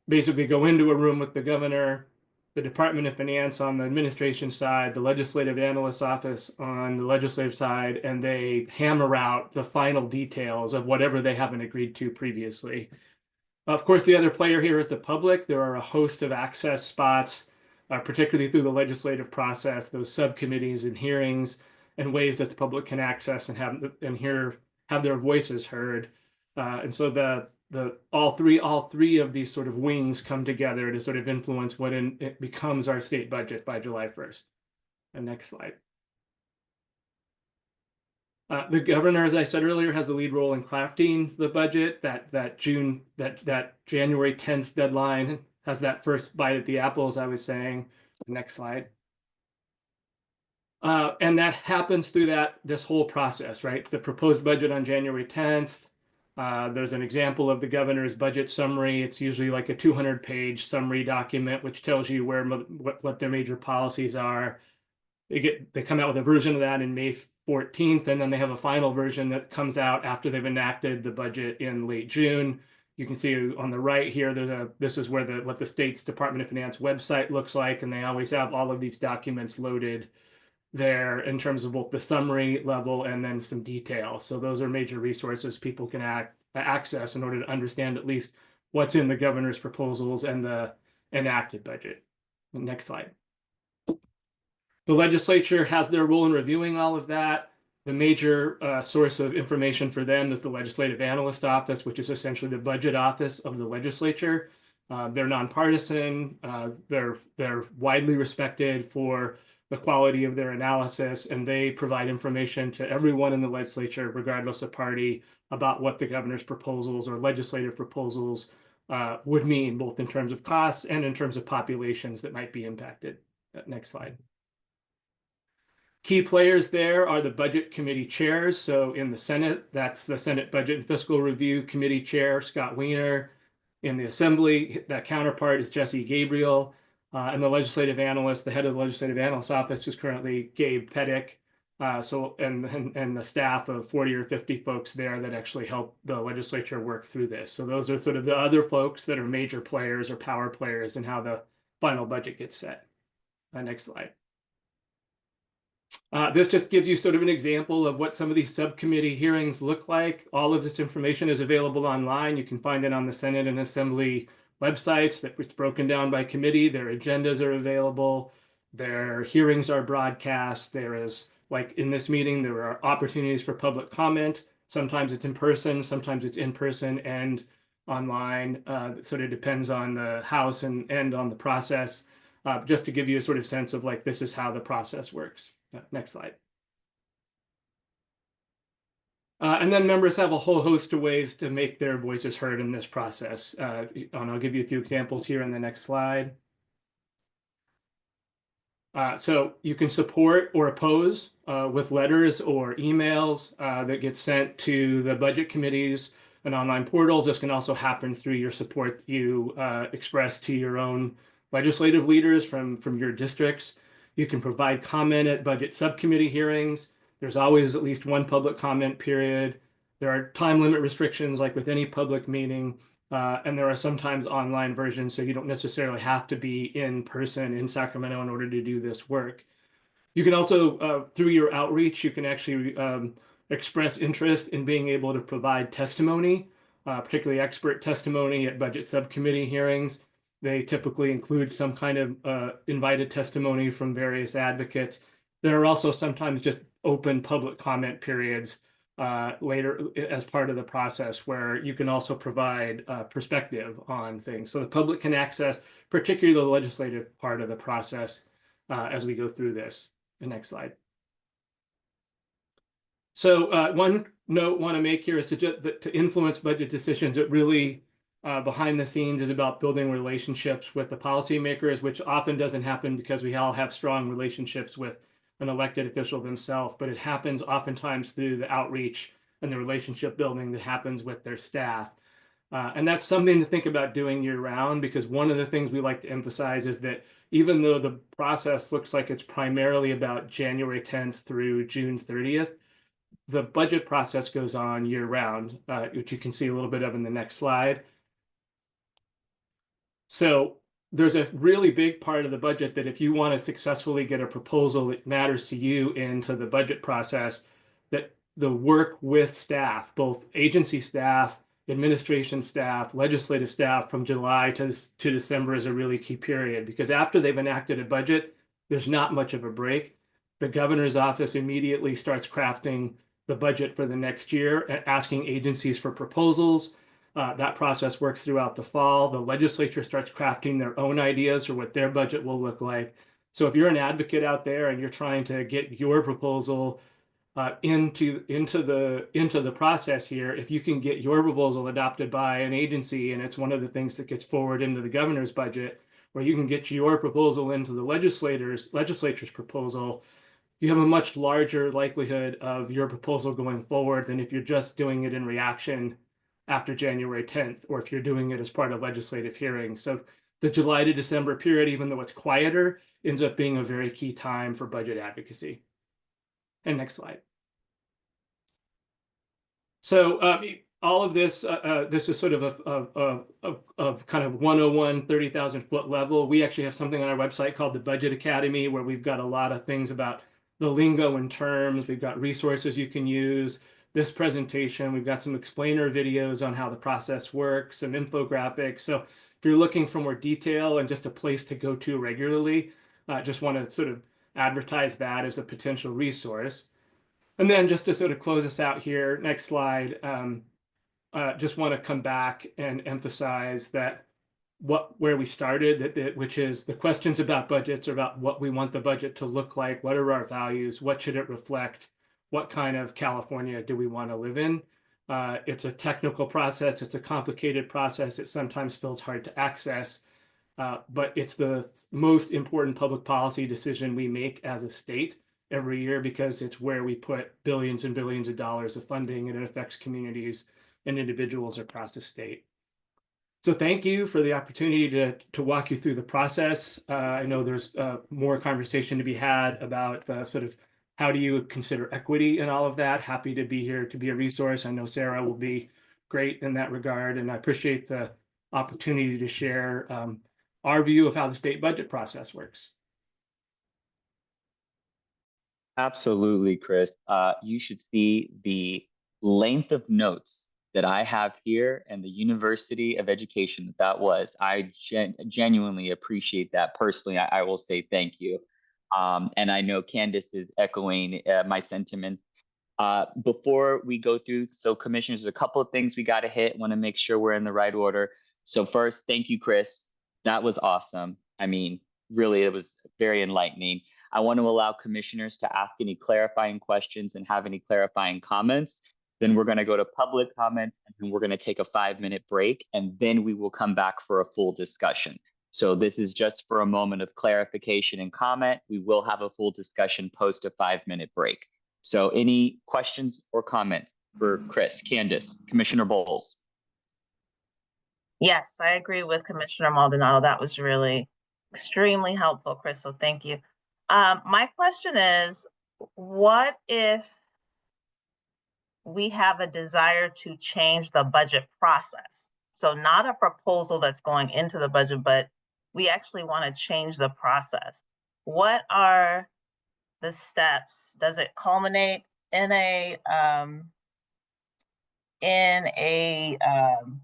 basically go into a room with the governor, the Department of Finance on the administration side, the Legislative Analyst's Office on the legislative side, and they hammer out the final details of whatever they haven't agreed to previously. Of course, the other player here is the public. There are a host of access spots, particularly through the legislative process, those subcommittees and hearings, and ways that the public can access and have their voices heard. And so all three of these sort of wings come together to sort of influence what it becomes our state budget by July 1st. And next slide. The governor, as I said earlier, has the lead role in crafting the budget. That January 10th deadline has that first bite at the apple, as I was saying. Next slide. And that happens through this whole process, right? The proposed budget on January 10th. There's an example of the governor's budget summary. It's usually like a 200-page summary document, which tells you what their major policies are. They come out with a version of that in May 14th, and then they have a final version that comes out after they've enacted the budget in late June. You can see on the right here, this is where what the state's Department of Finance website looks like, and they always have all of these documents loaded there in terms of both the summary level and then some detail. So those are major resources people can access in order to understand at least what's in the governor's proposals and the enacted budget. Next slide. The legislature has their role in reviewing all of that. The major source of information for them is the Legislative Analyst's Office, which is essentially the budget office of the legislature. They're nonpartisan. They're widely respected for the quality of their analysis, and they provide information to everyone in the legislature, regardless of party, about what the governor's proposals or legislative proposals would mean, both in terms of costs and in terms of populations that might be impacted. Next slide. Key players there are the budget committee chairs. So in the Senate, that's the Senate Budget and Fiscal Review Committee Chair, Scott Wiener. In the Assembly, that counterpart is Jesse Gabriel. And the legislative analyst, the head of the Legislative Analyst's Office is currently Gabe Pettick. And the staff of 40 or 50 folks there that actually help the legislature work through this. So those are sort of the other folks that are major players or power players in how the final budget gets set. Next slide. This just gives you sort of an example of what some of these subcommittee hearings look like. All of this information is available online. You can find it on the Senate and Assembly websites. That it's broken down by committee. Their agendas are available. Their hearings are broadcast. There is, like in this meeting, there are opportunities for public comment. Sometimes it's in person, sometimes it's in person and online. It sort of depends on the House and on the process. Just to give you a sort of sense of like, this is how the process works. Next slide. And then members have a whole host of ways to make their voices heard in this process. And I'll give you a few examples here in the next slide. So you can support or oppose with letters or emails that get sent to the budget committees and online portals. This can also happen through your support you express to your own legislative leaders from your districts. You can provide comment at budget subcommittee hearings. There's always at least one public comment period. There are time limit restrictions like with any public meeting. And there are sometimes online versions, so you don't necessarily have to be in person in Sacramento in order to do this work. You can also, through your outreach, you can actually express interest in being able to provide testimony, particularly expert testimony at budget subcommittee hearings. They typically include some kind of invited testimony from various advocates. There are also sometimes just open public comment periods later as part of the process where you can also provide perspective on things. So the public can access particularly the legislative part of the process as we go through this. The next slide. So one note I want to make here is to influence budget decisions. It really behind the scenes is about building relationships with the policymakers, which often doesn't happen because we all have strong relationships with an elected official themselves, but it happens oftentimes through the outreach and the relationship building that happens with their staff. And that's something to think about doing year round, because one of the things we like to emphasize is that even though the process looks like it's primarily about January 10th through June 30th, the budget process goes on year round, which you can see a little bit of in the next slide. So there's a really big part of the budget that if you want to successfully get a proposal that matters to you into the budget process, that the work with staff, both agency staff, administration staff, legislative staff from July to December is a really key period, because after they've enacted a budget, there's not much of a break. The governor's office immediately starts crafting the budget for the next year and asking agencies for proposals. That process works throughout the fall. The legislature starts crafting their own ideas for what their budget will look like. So if you're an advocate out there and you're trying to get your proposal into the process here, if you can get your proposal adopted by an agency, and it's one of the things that gets forward into the governor's budget, where you can get your proposal into the legislature's proposal, you have a much larger likelihood of your proposal going forward than if you're just doing it in reaction after January 10th, or if you're doing it as part of legislative hearings. So the July to December period, even though it's quieter, ends up being a very key time for budget advocacy. And next slide. So all of this, this is sort of a kind of 101, 30,000 foot level. We actually have something on our website called the Budget Academy, where we've got a lot of things about the lingo and terms. We've got resources you can use. This presentation, we've got some explainer videos on how the process works, some infographics. So if you're looking for more detail and just a place to go to regularly, just want to sort of advertise that as a potential resource. And then just to sort of close us out here, next slide, just want to come back and emphasize that where we started, which is the questions about budgets are about what we want the budget to look like, what are our values, what should it reflect, what kind of California do we want to live in. It's a technical process, it's a complicated process, it sometimes feels hard to access, but it's the most important public policy decision we make as a state every year, because it's where we put billions and billions of dollars of funding, and it affects communities and individuals across the state. So thank you for the opportunity to walk you through the process. I know there's more conversation to be had about the sort of how do you consider equity and all of that. Happy to be here to be a resource. I know Sarah will be great in that regard, and I appreciate the opportunity to share our view of how the state budget process works. Absolutely, Chris. You should see the length of notes that I have here and the University of Education that was. I genuinely appreciate that personally. I will say thank you. And I know Candace is echoing my sentiments. Before we go through, so commissioners, there's a couple of things we got to hit. Want to make sure we're in the right order. So first, thank you, Chris. That was awesome. I mean, really, it was very enlightening. I want to allow commissioners to ask any clarifying questions and have any clarifying comments. Then we're going to go to public comments, and then we're going to take a 5-minute break, and then we will come back for a full discussion. So this is just for a moment of clarification and comment. We will have a full discussion post a 5-minute break. So any questions or comments for Chris, Candace, Commissioner Bowles? Yes, I agree with Commissioner Maldonado. That was really extremely helpful, Chris, so thank you. My question is, what if we have a desire to change the budget process? So not a proposal that's going into the budget, but we actually want to change the process. What are the steps? Does it culminate in a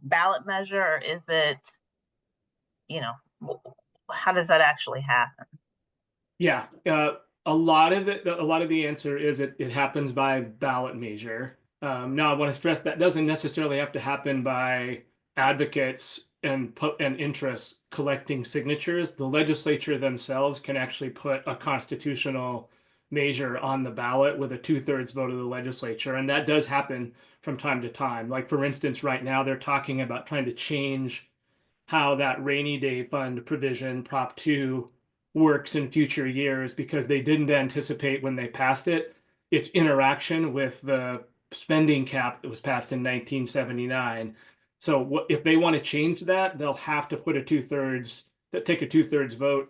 ballot measure, or is it, how does that actually happen? Yeah, a lot of the answer is it happens by ballot measure. Now, I want to stress that doesn't necessarily have to happen by advocates and interests collecting signatures. The legislature themselves can actually put a constitutional measure on the ballot with a 2/3 vote of the legislature, and that does happen from time to time. Like, for instance, right now they're talking about trying to change how that rainy day fund provision, Prop 2, works in future years because they didn't anticipate when they passed it its interaction with the spending cap that was passed in 1979. So if they want to change that, they'll have to put take a 2/3 vote,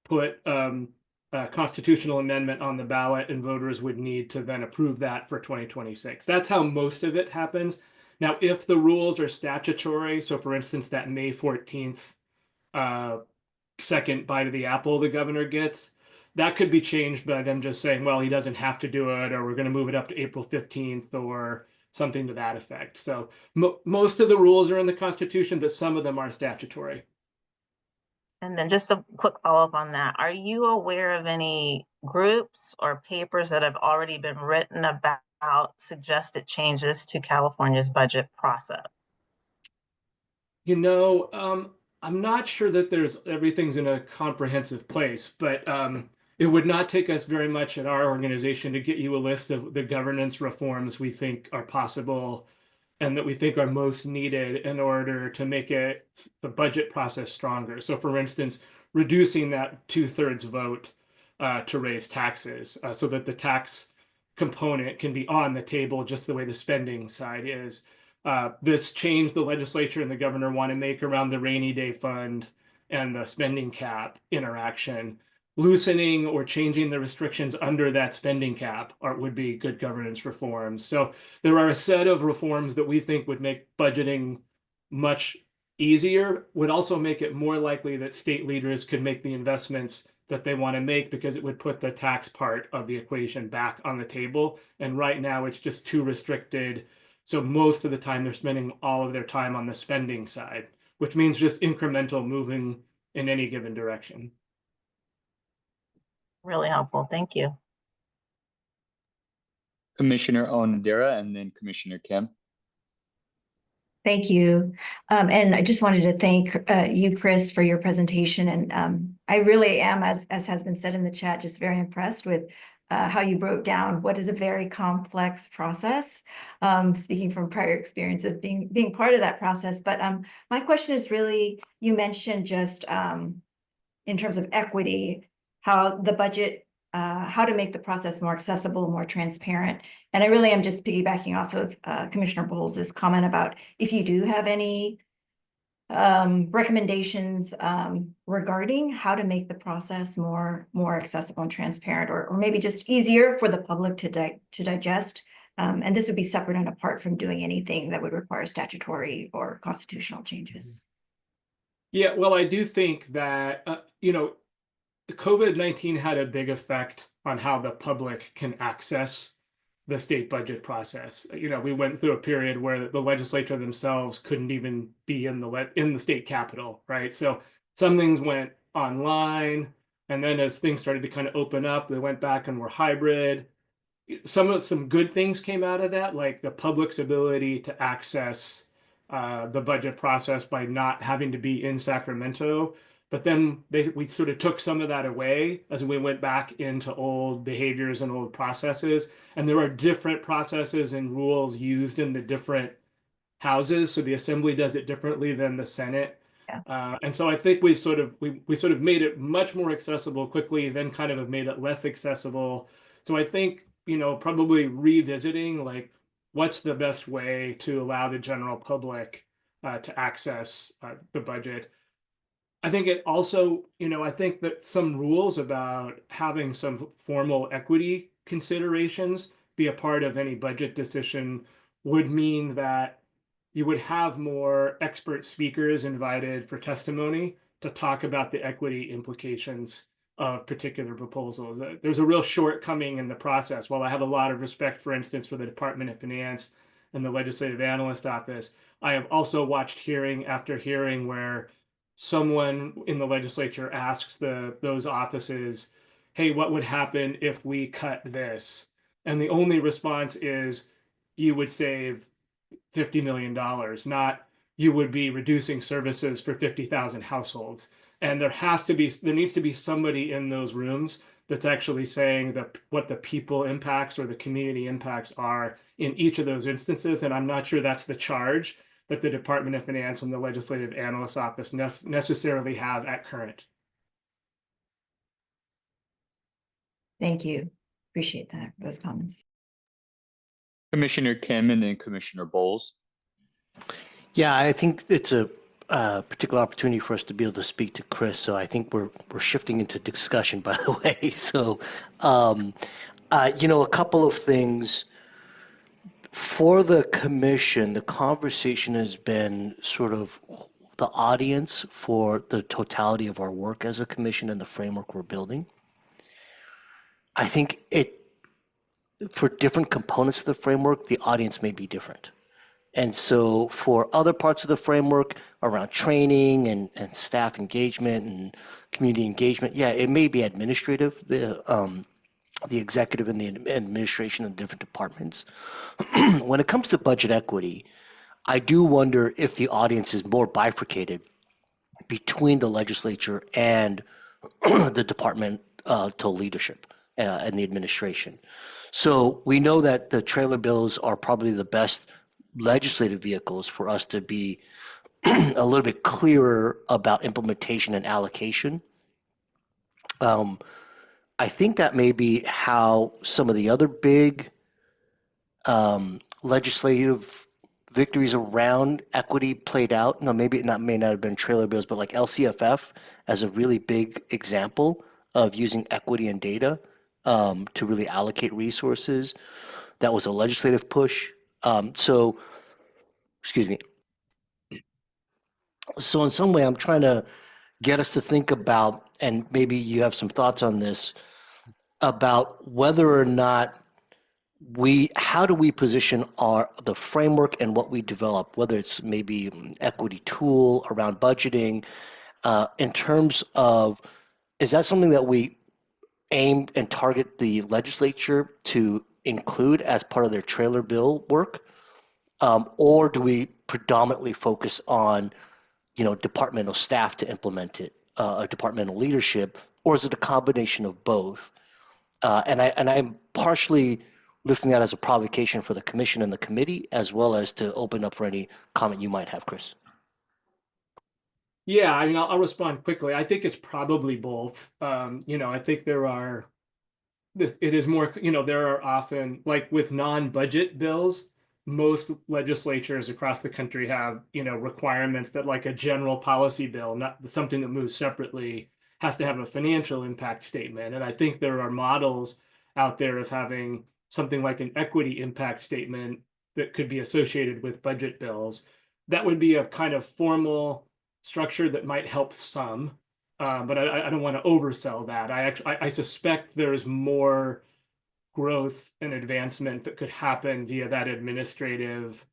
put a constitutional amendment on the ballot, and voters would need to then approve that for 2026. That's how most of it happens. Now, if the rules are statutory, so for instance, that May 14th second bite of the apple the governor gets, that could be changed by them just saying, well, he doesn't have to do it, or we're going to move it up to April 15th, or something to that effect. So most of the rules are in the Constitution, but some of them are statutory. And then just a quick follow-up on that. Are you aware of any groups or papers that have already been written about suggested changes to California's budget process? I'm not sure that everything's in a comprehensive place, but it would not take us very much at our organization to get you a list of the governance reforms we think are possible and that we think are most needed in order to make the budget process stronger. So, for instance, reducing that 2/3 vote to raise taxes so that the tax component can be on the table just the way the spending side is. This change the legislature and the governor want to make around the rainy day fund and the spending cap interaction. Loosening or changing the restrictions under that spending cap would be good governance reforms. So there are a set of reforms that we think would make budgeting much easier, would also make it more likely that state leaders could make the investments that they want to make because it would put the tax part of the equation back on the table. And right now it's just too restricted. So most of the time they're spending all of their time on the spending side, which means just incremental moving in any given direction. Really helpful. Thank you. Commissioner Onodera and then Commissioner Kim. Thank you. And I just wanted to thank you, Chris, for your presentation. And I really am, as has been said in the chat, just very impressed with how you broke down what is a very complex process, speaking from prior experience of being part of that process. But my question is really, you mentioned just in terms of equity, how the budget, how to make the process more accessible, more transparent. And I really am just piggybacking off of Commissioner Bowles' comment about if you do have any recommendations regarding how to make the process more accessible and transparent, or maybe just easier for the public to digest. And this would be separate and apart from doing anything that would require statutory or constitutional changes. Yeah, well, I do think that, COVID-19 had a big effect on how the public can access the state budget process. We went through a period where the legislature themselves couldn't even be in the state capitol, right? So some things went online, and then as things started to kind of open up, they went back and were hybrid. Some good things came out of that, like the public's ability to access the budget process by not having to be in Sacramento. But then we sort of took some of that away as we went back into old behaviors and old processes. And there are different processes and rules used in the different houses. So the assembly does it differently than the Senate. Yeah. And so I think we sort of made it much more accessible quickly, then kind of have made it less accessible. So I think, probably revisiting like what's the best way to allow the general public to access the budget. I think it also, I think that some rules about having some formal equity considerations be a part of any budget decision would mean that you would have more expert speakers invited for testimony to talk about the equity implications of particular proposals. There's a real shortcoming in the process. While I have a lot of respect, for instance, for the Department of Finance and the Legislative Analyst Office, I have also watched hearing after hearing where someone in the legislature asks those offices, hey, what would happen if we cut this? And the only response is you would save $50 million, not you would be reducing services for 50,000 households. And there needs to be somebody in those rooms that's actually saying what the people impacts or the community impacts are in each of those instances. And I'm not sure that's the charge that the Department of Finance and the Legislative Analyst Office necessarily have at current. Thank you. Appreciate that, those comments. Commissioner Kim and then Commissioner Bowles. Yeah, I think it's a particular opportunity for us to be able to speak to Chris. So I think we're shifting into discussion, by the way. So, a couple of things. For the commission, the conversation has been sort of the audience for the totality of our work as a commission and the framework we're building. I think for different components of the framework, the audience may be different. And so for other parts of the framework around training and staff engagement and community engagement, yeah, it may be administrative, the executive and the administration of different departments. When it comes to budget equity, I do wonder if the audience is more bifurcated between the legislature and the departmental leadership and the administration. So we know that the trailer bills are probably the best legislative vehicles for us to be a little bit clearer about implementation and allocation. I think that may be how some of the other big legislative victories around equity played out. No, maybe it may not have been trailer bills, but like LCFF as a really big example of using equity and data to really allocate resources. That was a legislative push. Excuse me. So in some way, I'm trying to get us to think about, and maybe you have some thoughts on this, about whether or not how do we position the framework and what we develop, whether it's maybe an equity tool around budgeting, in terms of, is that something that we aim and target the legislature to include as part of their trailer bill work? Or do we predominantly focus on, departmental staff to implement it, departmental leadership, or is it a combination of both? And I'm partially lifting that as a provocation for the commission and the committee, as well as to open up for any comment you might have, Chris. Yeah, I mean, I'll respond quickly. I think it's probably both. I think it is more, there are often, like with non-budget bills, most legislatures across the country have, requirements that like a general policy bill, not something that moves separately, has to have a financial impact statement. And I think there are models out there of having something like an equity impact statement that could be associated with budget bills. That would be a kind of formal structure that might help some, but I don't want to oversell that. I suspect there's more growth and advancement that could happen via that administrative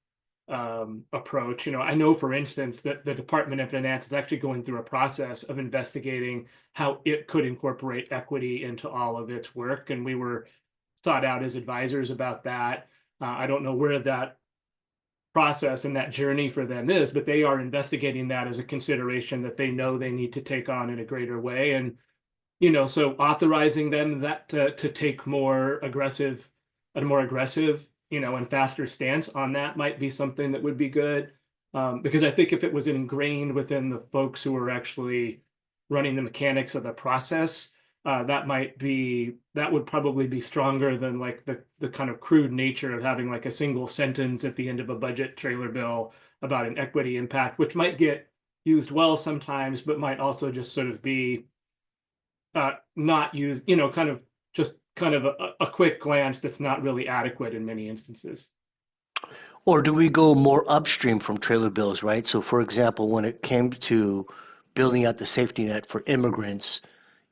approach. I know, for instance, that the Department of Finance is actually going through a process of investigating how it could incorporate equity into all of its work, and we were sought out as advisors about that. I don't know where that process and that journey for them is, but they are investigating that as a consideration that they know they need to take on in a greater way. And so authorizing them to take a more aggressive, and faster stance on that might be something that would be good. Because I think if it was ingrained within the folks who are actually running the mechanics of the process, that would probably be stronger than like the kind of crude nature of having like a single sentence at the end of a budget trailer bill about an equity impact, which might get used well sometimes, but might also just sort of be not used, kind of a quick glance that's not really adequate in many instances. Or do we go more upstream from trailer bills, right? So for example, when it came to building out the safety net for immigrants,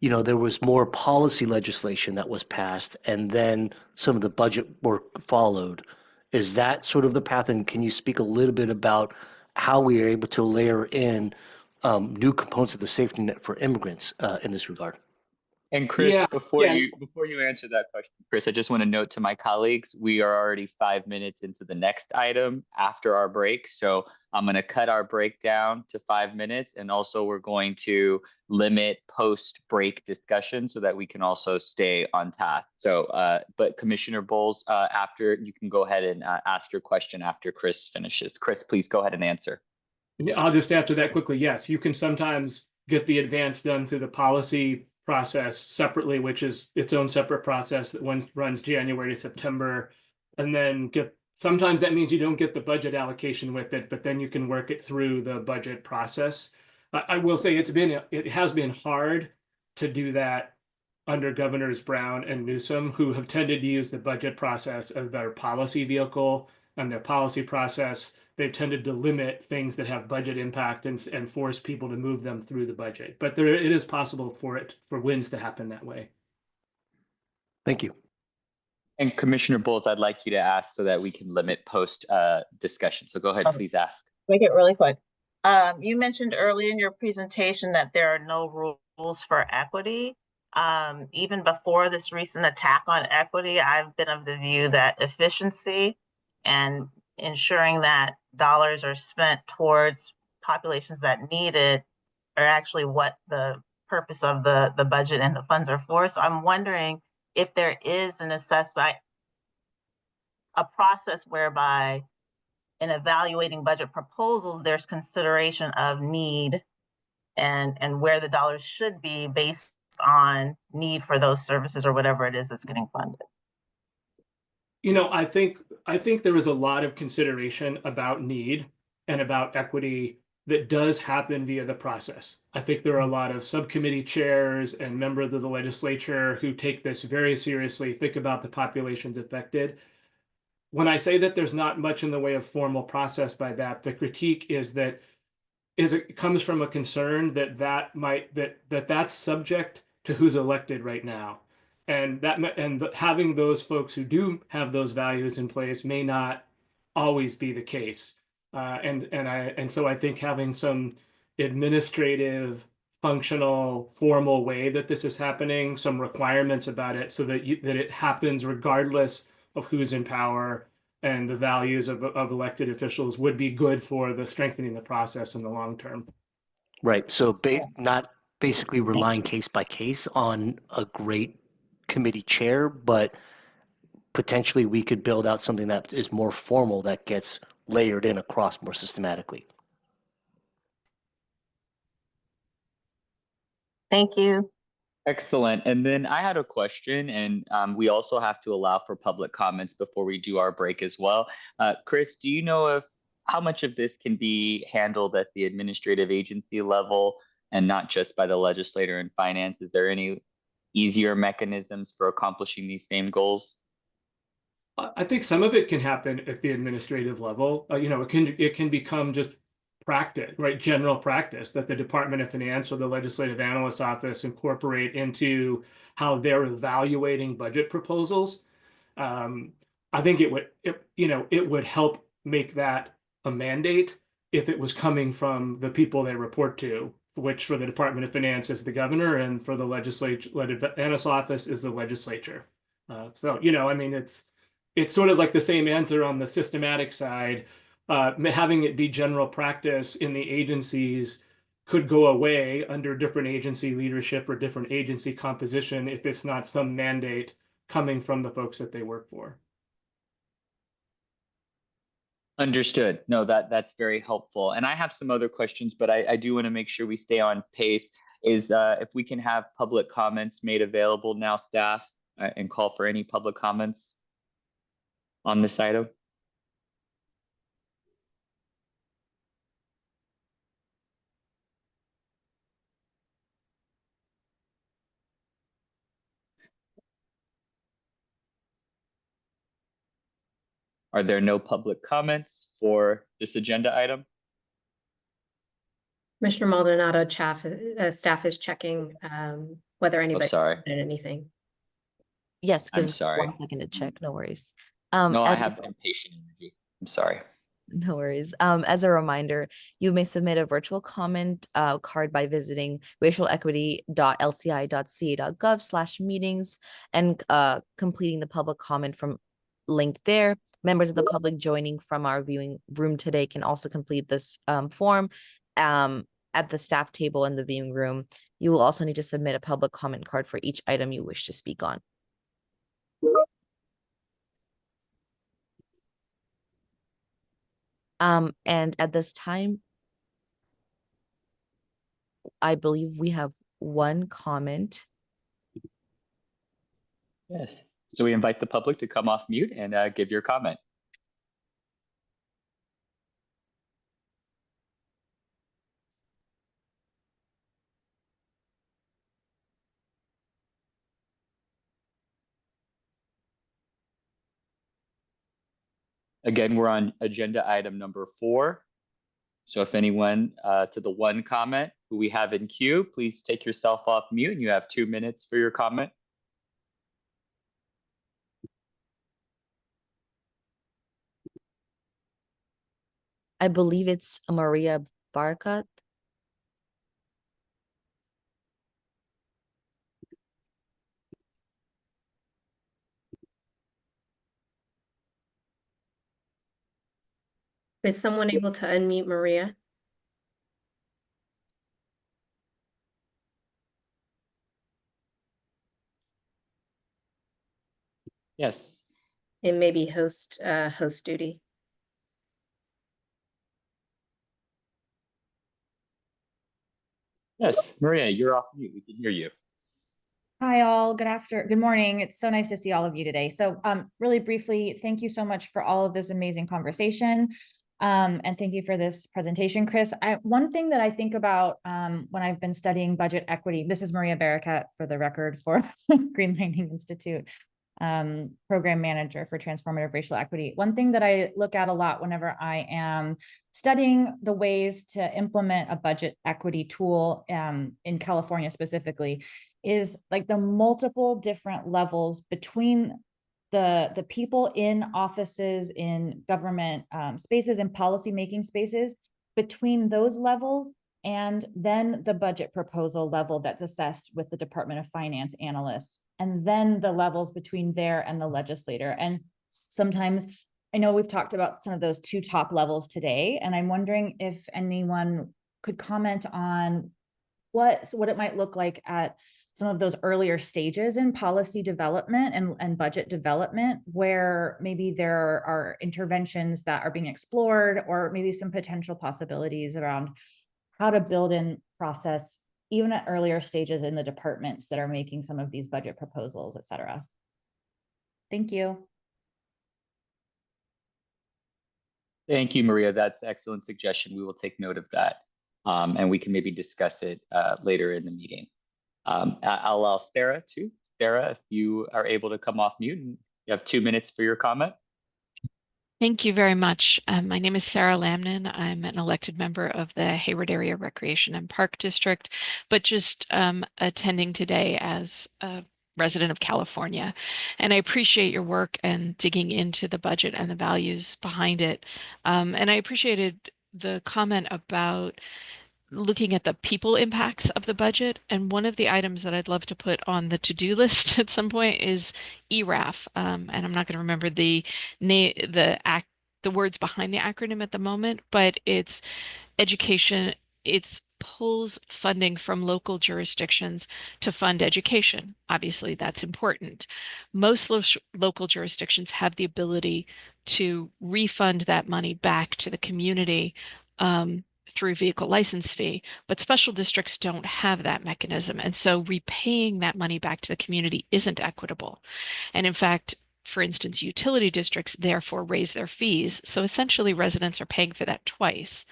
there was more policy legislation that was passed, and then some of the budget work followed. Is that sort of the path? And can you speak a little bit about how we are able to layer in new components of the safety net for immigrants in this regard. And Chris, Yeah, before yeah. you answer that question, Chris, I just want to note to my colleagues, we are already 5 minutes into the next item after our break. So I'm going to cut our break down to 5 minutes. And also we're going to limit post-break discussion so that we can also stay on task. So, but Commissioner Bowles, after you can go ahead and ask your question after Chris finishes. Chris, please go ahead and answer. I'll just answer that quickly. Yes, you can sometimes get the advance done through the policy process separately, which is its own separate process that runs January to September. And then sometimes that means you don't get the budget allocation with it, but then you can work it through the budget process. I will say it has been hard to do that under Governors Brown and Newsom, who have tended to use the budget process as their policy vehicle and their policy process. They've tended to limit things that have budget impact and force people to move them through the budget. But it is possible for wins to happen that way. Thank you. And Commissioner Bowles, I'd like you to ask so that we can limit post discussion. So go ahead, please ask. Make it really quick. You mentioned earlier in your presentation that there are no rules for equity. Even before this recent attack on equity, I've been of the view that efficiency and ensuring that dollars are spent towards populations that need it are actually what the purpose of the budget and the funds are for. So I'm wondering if there is an assessment, a process whereby in evaluating budget proposals, there's consideration of need and where the dollars should be based on need for those services or whatever it is that's getting funded. You know, I think there is a lot of consideration about need and about equity that does happen via the process. I think there are a lot of subcommittee chairs and members of the legislature who take this very seriously, think about the populations affected. When I say that there's not much in the way of formal process by that, the critique is that it comes from a concern that that's subject to who's elected right now. And having those folks who do have those values in place may not always be the case. And so I think having some administrative, functional, formal way that this is happening, some requirements about it, so that it happens regardless of who's in power and the values of elected officials would be good for the strengthening the process in the long term. Right. So not basically relying case by case on a great committee chair, but potentially we could build out something that is more formal that gets layered in across more systematically. Thank you. Excellent. And then I had a question, and we also have to allow for public comments before we do our break as well. Chris, do you know how much of this can be handled at the administrative agency level and not just by the legislator and finance? Is there any easier mechanisms for accomplishing these same goals? I think some of it can happen at the administrative level. You know, it can become just practice, right? General practice that the Department of Finance or the Legislative Analyst's Office incorporate into how they're evaluating budget proposals. I think it would help make that a mandate if it was coming from the people they report to, which for the Department of Finance is the governor, and for the Legislative Analyst's Office is the legislature. So, you know, I mean, it's sort of like the same answer on the systematic side. Having it be general practice in the agencies could go away under different agency leadership or different agency composition if it's not some mandate coming from the folks that they work for. Understood. No, that's very helpful. And I have some other questions, but I do want to make sure we stay on pace. If we can have public comments made available now, staff, and call for any public comments on this item. Are there no public comments for this agenda item? Commissioner Maldonado, staff is checking whether anybody sorry. submitted anything. Yes, give I'm us sorry. 1 second to check. No worries. No, I as have impatient energy. I'm sorry. No worries. As a reminder, you may submit a virtual comment card by visiting racialequity.lci.ca.gov/meetings and completing the public comment from link there. Members of the public joining from our viewing room today can also complete this form at the staff table in the viewing room. You will also need to submit a public comment card for each item you wish to speak on. And at this time, I believe we have one comment. Yes. So we invite the public to come off mute and give your comment. Again, we're on agenda item number 4. So if anyone to the one comment who we have in queue, please take yourself off mute and you have 2 minutes for your comment. I believe it's Maria Barkat. Is someone able to unmute Maria? Yes. It may be host duty. Yes, Maria, you're off mute. We can hear you. Hi all, good morning. It's so nice to see all of you today. So really briefly, thank you so much for all of this amazing conversation. And thank you for this presentation, Chris. One thing that I think about when I've been studying budget equity, this is Maria Barakat for the record for Green Lighting Institute, program manager for transformative racial equity. One thing that I look at a lot whenever I am studying the ways to implement a budget equity tool in California specifically is like the multiple different levels between the people in offices, in government spaces, and policy-making spaces, between those levels, and then the budget proposal level that's assessed with the Department of Finance analysts, and then the levels between there and the legislator. And sometimes, I know we've talked about some of those 2 top levels today, and I'm wondering if anyone could comment on what it might look like at some of those earlier stages in policy development and budget development, where maybe there are interventions that are being explored, or maybe some potential possibilities around how to build in process, even at earlier stages in the departments that are making some of these budget proposals, et cetera. Thank you. Thank you, Maria. That's an excellent suggestion. We will take note of that. And we can maybe discuss it later in the meeting. I'll allow Sarah too. Sarah, if you are able to come off mute, and you have 2 minutes for your comment. Thank you very much. My name is Sarah Lamnin. I'm an elected member of the Hayward Area Recreation and Park District, but just attending today as a resident of California. And I appreciate your work and digging into the budget and the values behind it. And I appreciated the comment about looking at the people impacts of the budget. And one of the items that I'd love to put on the to-do list at some point is ERAF. And I'm not going to remember the words behind the acronym at the moment, but it's education. It's pulls funding from local jurisdictions to fund education. Obviously, that's important. Most local jurisdictions have the ability to refund that money back to the community through vehicle license fee, but special districts don't have that mechanism. And so repaying that money back to the community isn't equitable. And in fact, for instance, utility districts therefore raise their fees. So essentially residents are paying for that twice.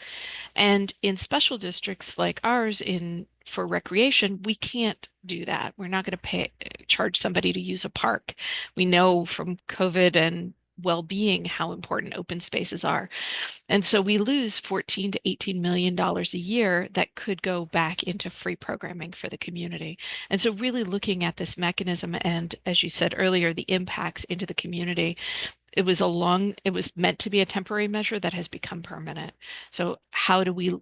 And in special districts like ours for recreation, we can't do that. We're not going to charge somebody to use a park. We know from COVID and well-being how important open spaces are. And so we lose $14 to $18 million a year that could go back into free programming for the community. And so really looking at this mechanism and, as you said earlier, the impacts into the community it was meant to be a temporary measure that has become permanent. So how do we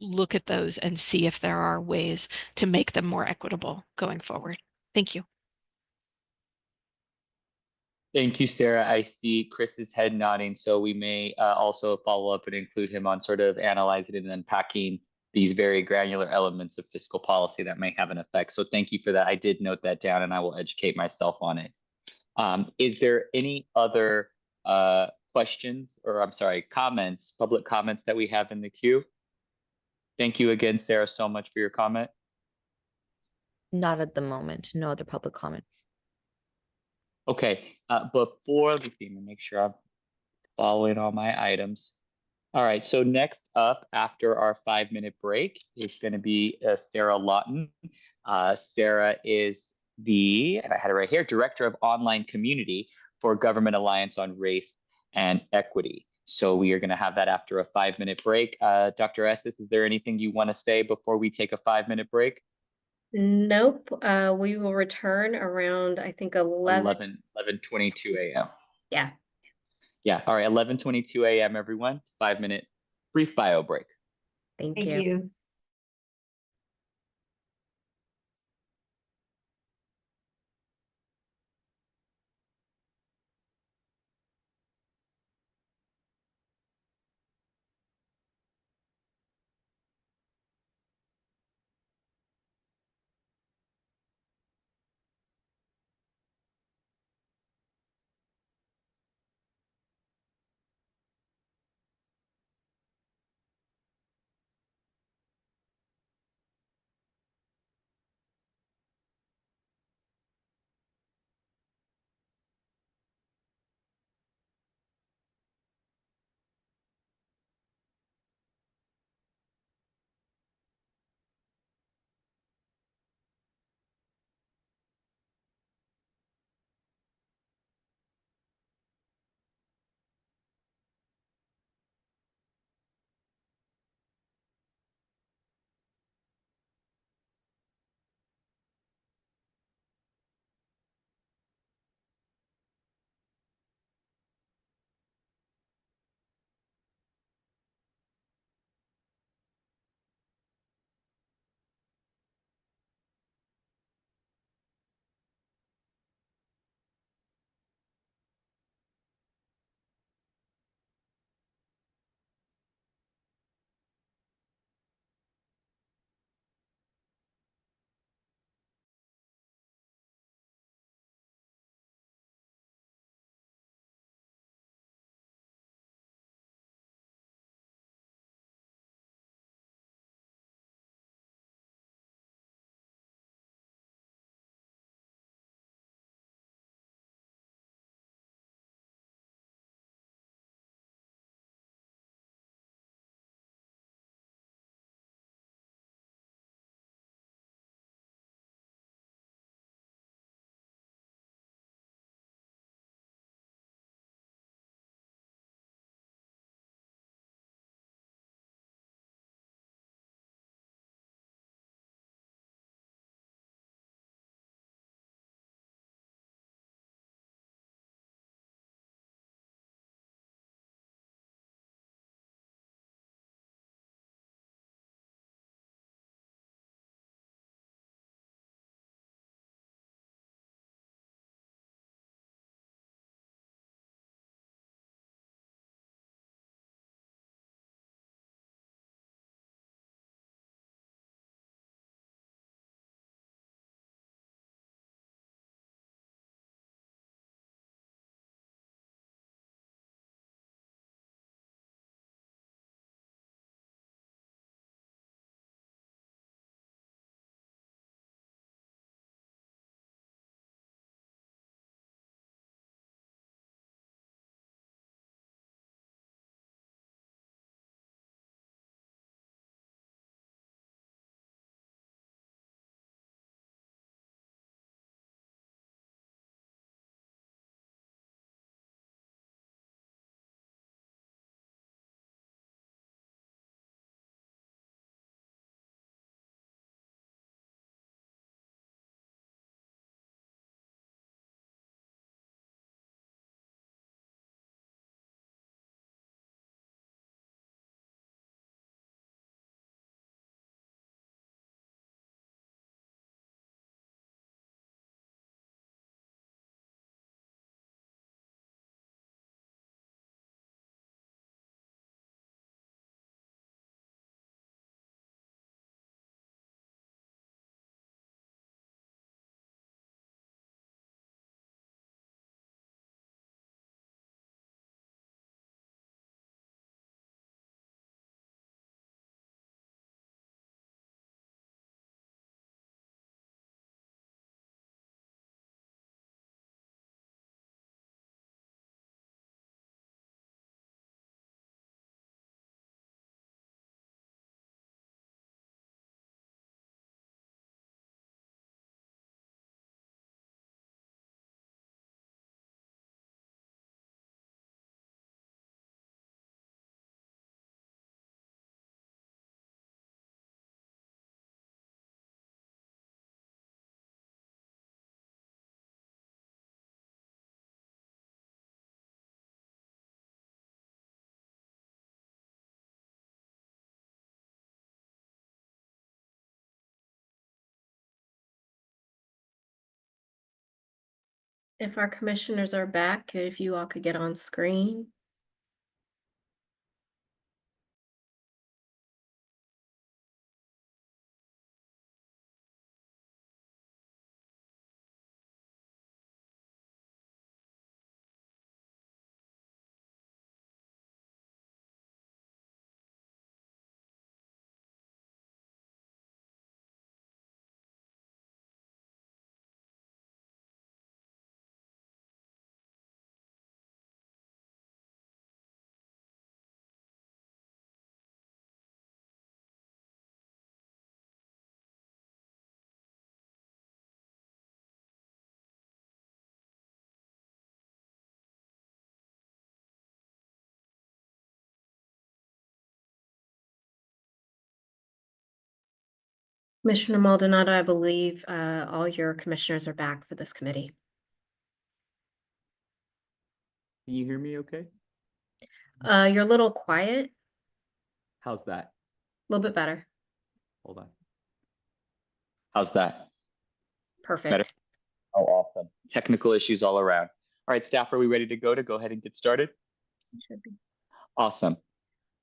look at those and see if there are ways to make them more equitable going forward? Thank you. Thank you, Sarah. I see Chris's head nodding, so we may also follow up and include him on sort of analyzing and unpacking these very granular elements of fiscal policy that may have an effect. So thank you for that. I did note that down and I will educate myself on it. Is there any other questions or I'm sorry, comments, public comments that we have in the queue? Thank you again, Sarah, so much for your comment. Not at the moment. No other public comment. Okay, before let me make sure I'm following all my items. All right, so next up after our 5-minute break is going to be Sarah Lawton. Sarah is and I had it right here, Director of Online Community for Government Alliance on Race and Equity. So we are going to have that after a 5-minute break. Dr. Estes, is there anything you want to say before we take a 5-minute break? Nope. We will return around, I think, 11:22 a.m. Yeah. Yeah. All right. 11:22 a.m. everyone. 5-minute brief bio break. Thank Thank you. you. If our commissioners are back, if you all could get on screen. Commissioner Maldonado, I believe all your commissioners are back for this committee. Can you hear me okay? You're a little quiet, How's that? a little bit better. Hold on. How's that? Perfect. Oh, awesome. Technical issues all around. All right, staff, are we ready to go ahead and get started? Should be. Awesome.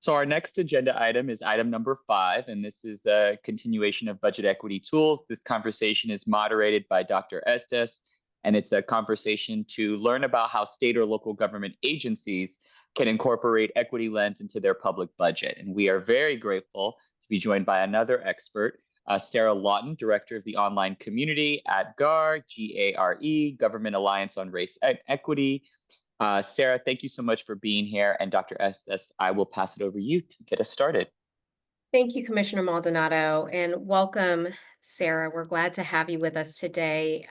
So our next agenda item is item number 5, and this is a continuation of budget equity tools. This conversation is moderated by Dr. Estes, and it's a conversation to learn about how state or local government agencies can incorporate equity lens into their public budget. And we are very grateful to be joined by another expert, Sarah Lawton, Director of the Online Community at GARE, G-A-R-E, Government Alliance on Race and Equity. Sarah, thank you so much for being here. And Dr. Estes, I will pass it over to you to get us started. Thank you, Commissioner Maldonado, and welcome, Sarah. We're glad to have you with us today.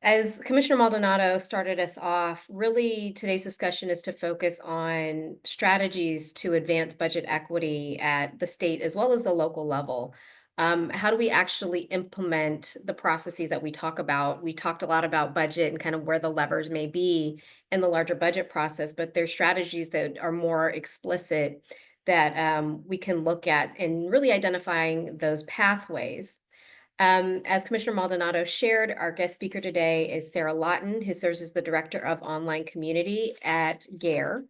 As Commissioner Maldonado started us off, really today's discussion is to focus on strategies to advance budget equity at the state as well as the local level. How do we actually implement the processes that we talk about? We talked a lot about budget and kind of where the levers may be in the larger budget process, but there's strategies that are more explicit that we can look at and really identifying those pathways. As Commissioner Maldonado shared, our guest speaker today is Sarah Lawton, who serves as the Director of Online Community at GARE.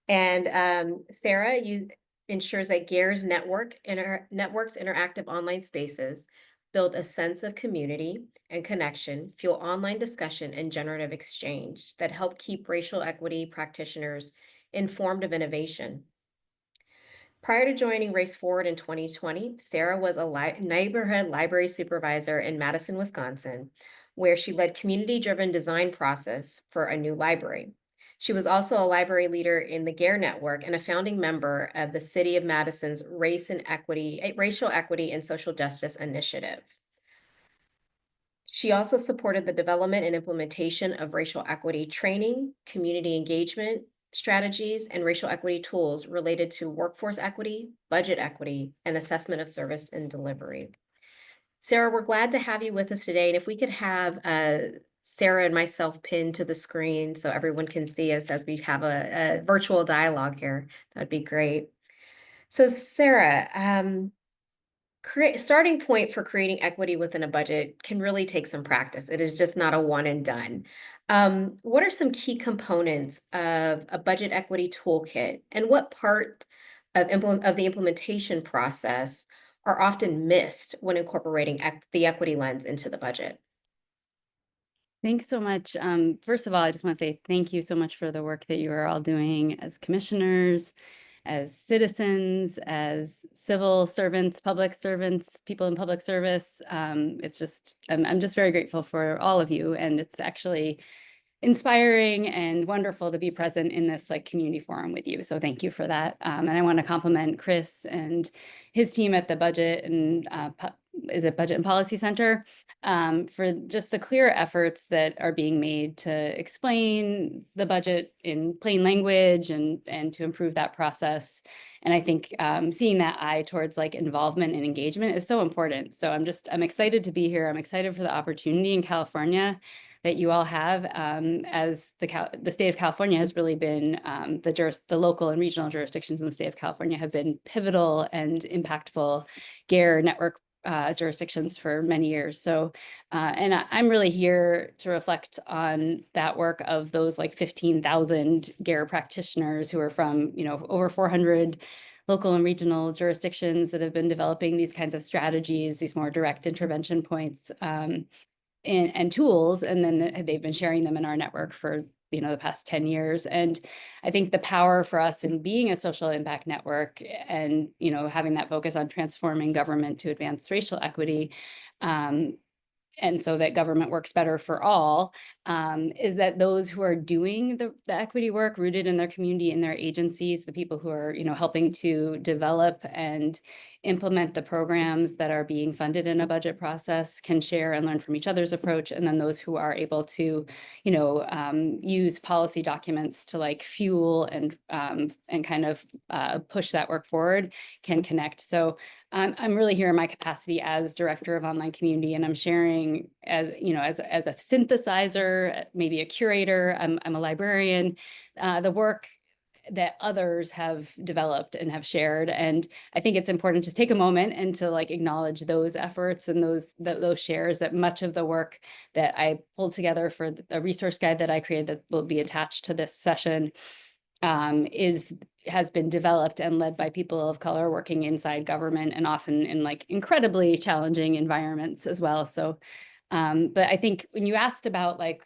And Sarah, you ensures that GARE's networks interactive online spaces build a sense of community and connection, fuel online discussion and generative exchange that help keep racial equity practitioners informed of innovation. Prior to joining Race Forward in 2020, Sarah was a neighborhood library supervisor in Madison, Wisconsin, where she led community-driven design process for a new library. She was also a library leader in the GARE network and a founding member of the City of Madison's Racial Equity and Social Justice Initiative. She also supported the development and implementation of racial equity training, community engagement strategies, and racial equity tools related to workforce equity, budget equity, and assessment of service and delivery. Sarah, we're glad to have you with us today. And if we could have Sarah and myself pinned to the screen so everyone can see us as we have a virtual dialogue here, that'd be great. So Sarah, starting point for creating equity within a budget can really take some practice. It is just not a one and done. What are some key components of a budget equity toolkit, and what part of the implementation process are often missed when incorporating the equity lens into the budget? Thanks so much. First of all, I just want to say thank you so much for the work that you are all doing as commissioners, as citizens, as civil servants, public servants, people in public service. It's just, I'm just very grateful for all of you. And it's actually inspiring and wonderful to be present in this community forum with you. So thank you for that. And I want to compliment Chris and his team at the Budget and Budget and Policy Center for just the clear efforts that are being made to explain the budget in plain language and to improve that process. And I think seeing that eye towards involvement and engagement is so important. So I'm excited to be here. I'm excited for the opportunity in California that you all have, as the state of California has really been, the local and regional jurisdictions in the state of California have been pivotal and impactful GARE network jurisdictions for many years. So, and I'm really here to reflect on that work of those like 15,000 GARE practitioners who are from, over 400 local and regional jurisdictions that have been developing these kinds of strategies, these more direct intervention points, and tools, and then they've been sharing them in our network for the past 10 years. And I think the power for us in being a social impact network and having that focus on transforming government to advance racial equity, and so that government works better for all, is that those who are doing the equity work rooted in their community, in their agencies, the people who are helping to develop and implement the programs that are being funded in a budget process can share and learn from each other's approach. And then those who are able to use policy documents to like fuel and kind of push that work forward can connect. So I'm really here in my capacity as director of online community, and I'm sharing as a synthesizer, maybe a curator. I'm a librarian. The work that others have developed and have shared, and I think it's important to take a moment and to like acknowledge those efforts and those shares. That much of the work that I pulled together for the resource guide that I created that will be attached to this session has been developed and led by people of color working inside government, and often in like incredibly challenging environments as well. So, but I think when you asked about like,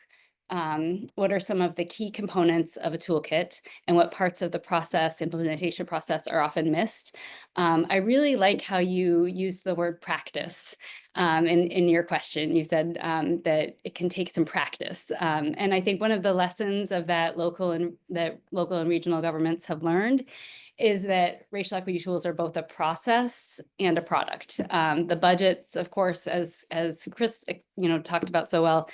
what are some of the key components of a toolkit and what parts of the implementation process are often missed, I really like how you used the word practice in your question. You said that it can take some practice. And I think one of the lessons of that local and regional governments have learned is that racial equity tools are both a process and a product. The budgets, of course, as Chris talked about so well,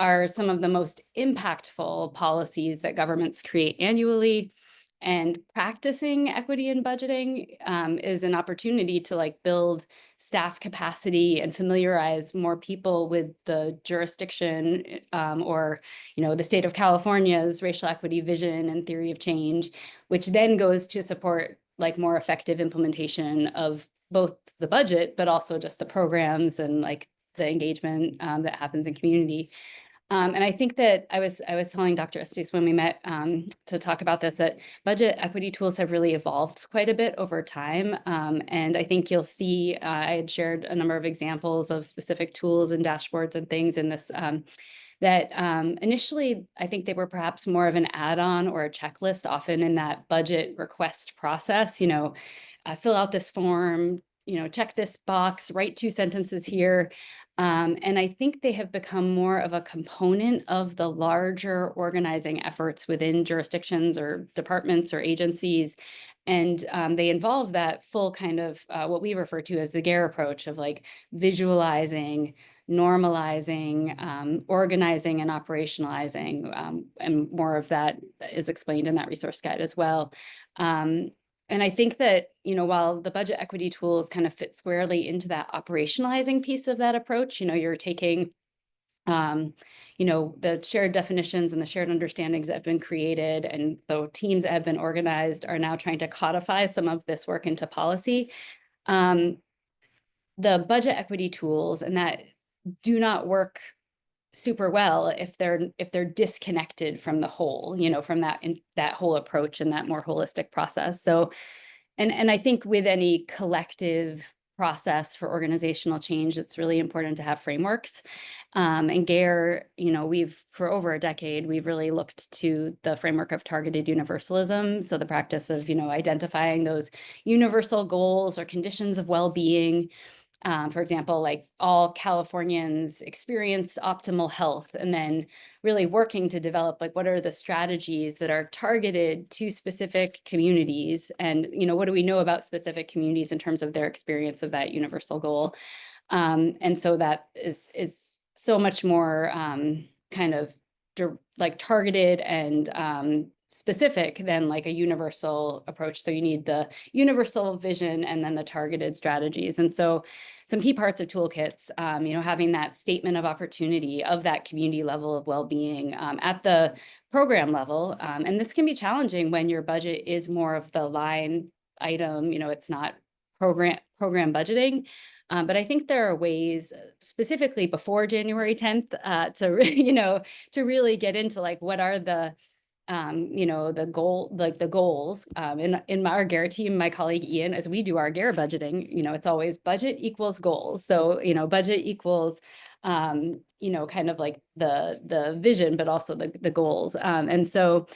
are some of the most impactful policies that governments create annually. And practicing equity in budgeting is an opportunity to like build staff capacity and familiarize more people with the jurisdiction or the state of California's racial equity vision and theory of change, which then goes to support like more effective implementation of both the budget, but also just the programs and like the engagement that happens in community. And I think that I was telling Dr. Estes when we met to talk about this, that budget equity tools have really evolved quite a bit over time. And I think you'll see, I had shared a number of examples of specific tools and dashboards and things in this, that initially, I think they were perhaps more of an add-on or a checklist, often in that budget request process, fill out this form, check this box, write 2 sentences here. And I think they have become more of a component of the larger organizing efforts within jurisdictions or departments or agencies. And they involve that full kind of what we refer to as the GARE approach of like visualizing, normalizing, organizing, and operationalizing. And more of that is explained in that resource guide as well. And I think that, while the budget equity tools kind of fit squarely into that operationalizing piece of that approach, you're taking, the shared definitions and the shared understandings that have been created and the teams that have been organized are now trying to codify some of this work into policy. The budget equity tools and that do not work super well if they're disconnected from the whole, from that whole approach and that more holistic process. So, and I think with any collective process for organizational change, it's really important to have frameworks. And GARE, for over a decade, we've really looked to the framework of targeted universalism. So the practice of, identifying those universal goals or conditions of well-being. For example, like all Californians experience optimal health, and then really working to develop like what are the strategies that are targeted to specific communities, and what do we know about specific communities in terms of their experience of that universal goal. And so that is so much more kind of like targeted and specific than like a universal approach. So you need the universal vision and then the targeted strategies. And so some key parts of toolkits, having that statement of opportunity of that community level of well-being at the program level. And this can be challenging when your budget is more of the line item, it's not program budgeting. But I think there are ways, specifically before January 10th, to really get into like what are the the goals. In our GARE team, my colleague Ian, as we do our GARE budgeting, it's always budget equals goals. So, budget equals, kind of like the vision, but also the goals. And so,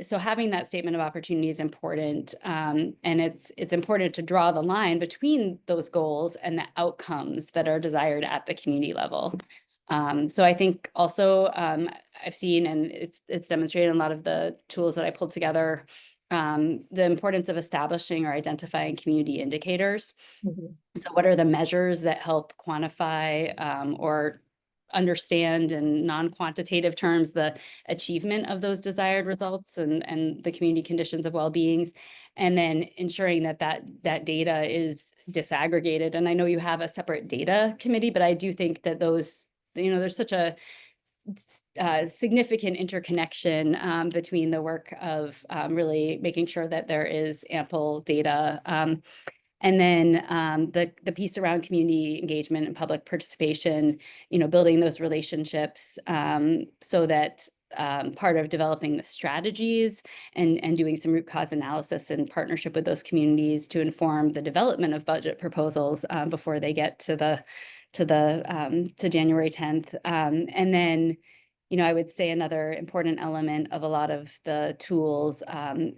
so having that statement of opportunity is important. And it's important to draw the line between those goals and the outcomes that are desired at the community level. So I think also I've seen, and it's demonstrated in a lot of the tools that I pulled together, the importance of establishing or identifying community indicators. So what are the measures that help quantify or understand in non-quantitative terms the achievement of those desired results and the community conditions of well-being, and then ensuring that data is disaggregated. And I know you have a separate data committee, but I do think that those, there's such a significant interconnection between the work of really making sure that there is ample data. And then the piece around community engagement and public participation, building those relationships so that part of developing the strategies and doing some root cause analysis in partnership with those communities to inform the development of budget proposals before they get to January 10th. And then, I would say another important element of a lot of the tools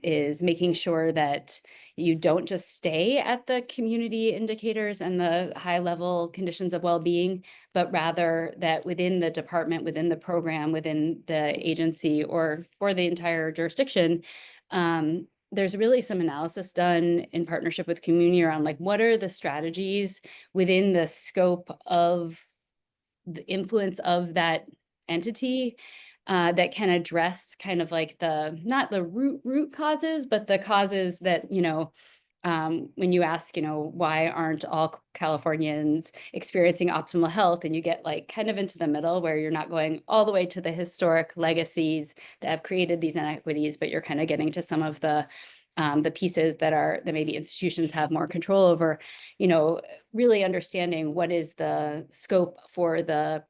is making sure that you don't just stay at the community indicators and the high level conditions of well-being, but rather that within the department, within the program, within the agency, or for the entire jurisdiction, there's really some analysis done in partnership with community around like what are the strategies within the scope of the influence of that entity that can address kind of like not the root causes, but the causes that, when you ask, why aren't all Californians experiencing optimal health? And you get like kind of into the middle where you're not going all the way to the historic legacies that have created these inequities, but you're kind of getting to some of the pieces that maybe institutions have more control over, really understanding what is the scope for the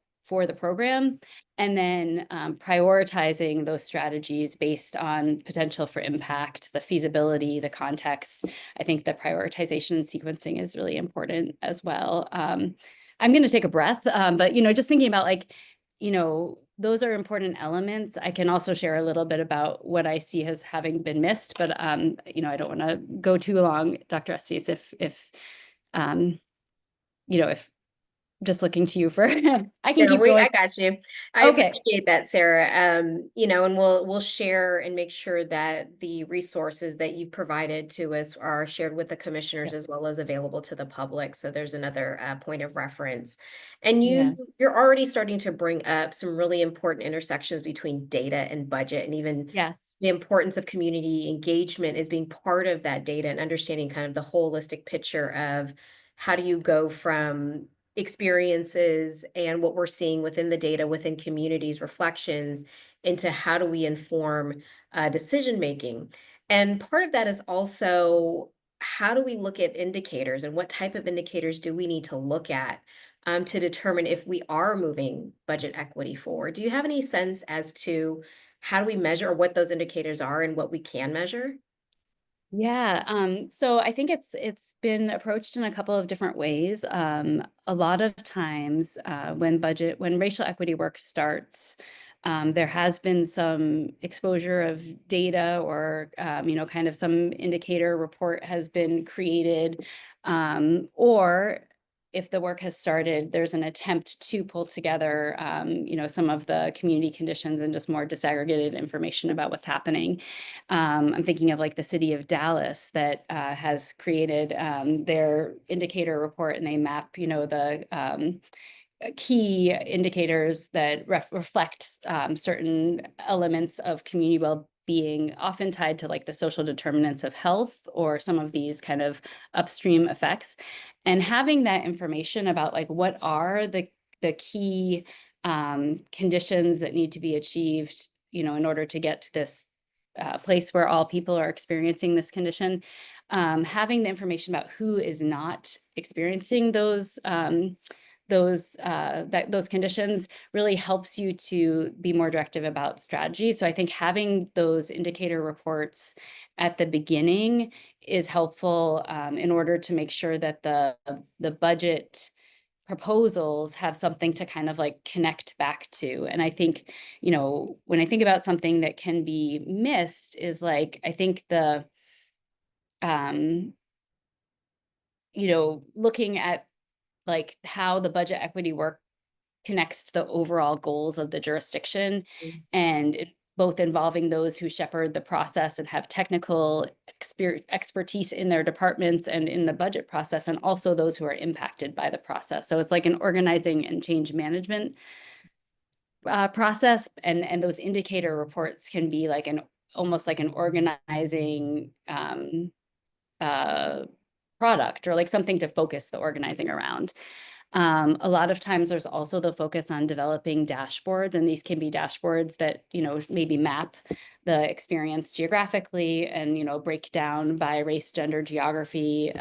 program, and then prioritizing those strategies based on potential for impact, the feasibility, the context. I think the prioritization and sequencing is really important as well. I'm going to take a breath, but just thinking about like, those are important elements. I can also share a little bit about what I see as having been missed, but I don't want to go too long, Dr. Estes, if just looking to you for, I can keep going. I got you. I Okay. appreciate that, Sarah. And we'll share and make sure that the resources that you've provided to us are shared with the commissioners as well as available to the public. So there's another point of reference. And you're already starting to bring up some really important intersections between data and budget, and even the importance of community engagement as being part of that data and understanding kind of the holistic picture of how do you go from experiences and what we're seeing within the data, within communities, reflections into how do we inform decision making. And part of that is also how do we look at indicators and what type of indicators do we need to look at to determine if we are moving budget equity forward. Do you have any sense as to how do we measure or what those indicators are and what we can measure? Yeah, so I think it's been approached in a couple of different ways. A lot of times when racial equity work starts, there has been some exposure of data or, kind of some indicator report has been created, or if the work has started, there's an attempt to pull together, some of the community conditions and just more disaggregated information about what's happening. I'm thinking of like the city of Dallas that has created their indicator report, and they map, the key indicators that reflect certain elements of community well-being, often tied to like the social determinants of health or some of these kind of upstream effects. And having that information about like what are the key conditions that need to be achieved, in order to get to this place where all people are experiencing this condition, having the information about who is not experiencing those conditions really helps you to be more directive about strategy. So I think having those indicator reports at the beginning is helpful in order to make sure that the budget proposals have something to kind of like connect back to. And I think, when I think about something that can be missed is like, I think looking at like how the budget equity work connects to the overall goals of the jurisdiction, and both involving those who shepherd the process and have technical expertise in their departments and in the budget process, and also those who are impacted by the process. So it's like an organizing and change management process, and those indicator reports can be like almost like an organizing product, or like something to focus the organizing around. A lot of times there's also the focus on developing dashboards, and these can be dashboards that, maybe map the experience geographically and, break down by race, gender, geography,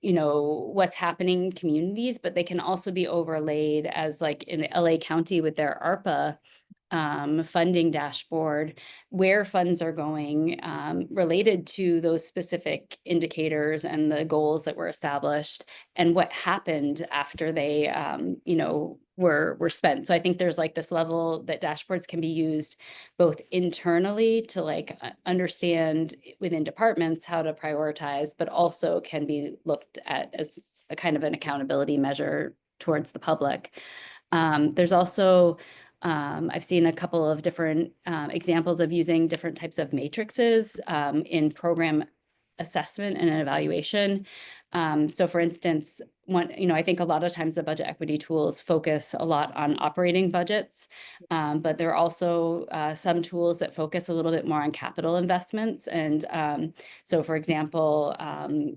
what's happening in communities, but they can also be overlaid as like in LA County with their ARPA funding dashboard, where funds are going related to those specific indicators and the goals that were established, and what happened after they, were spent. So I think there's like this level that dashboards can be used both internally to like understand within departments how to prioritize, but also can be looked at as a kind of an accountability measure towards the public. There's also I've seen a couple of different examples of using different types of matrices in program assessment and evaluation. So for instance, I think a lot of times the budget equity tools focus a lot on operating budgets, but there are also some tools that focus a little bit more on capital investments. And so for example,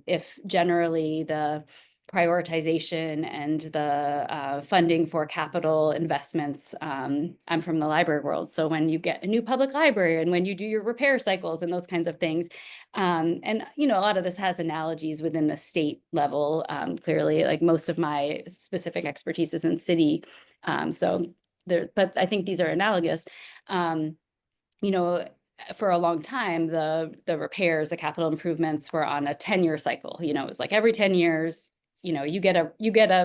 if generally the prioritization and the funding for capital investments. I'm from the library world. So when you get a new public library and when you do your repair cycles and those kinds of things, and a lot of this has analogies within the state level. Clearly, like most of my specific expertise is in city. But I think these are analogous. For a long time, the repairs, the capital improvements were on a 10-year cycle. It was like every 10 years, you get a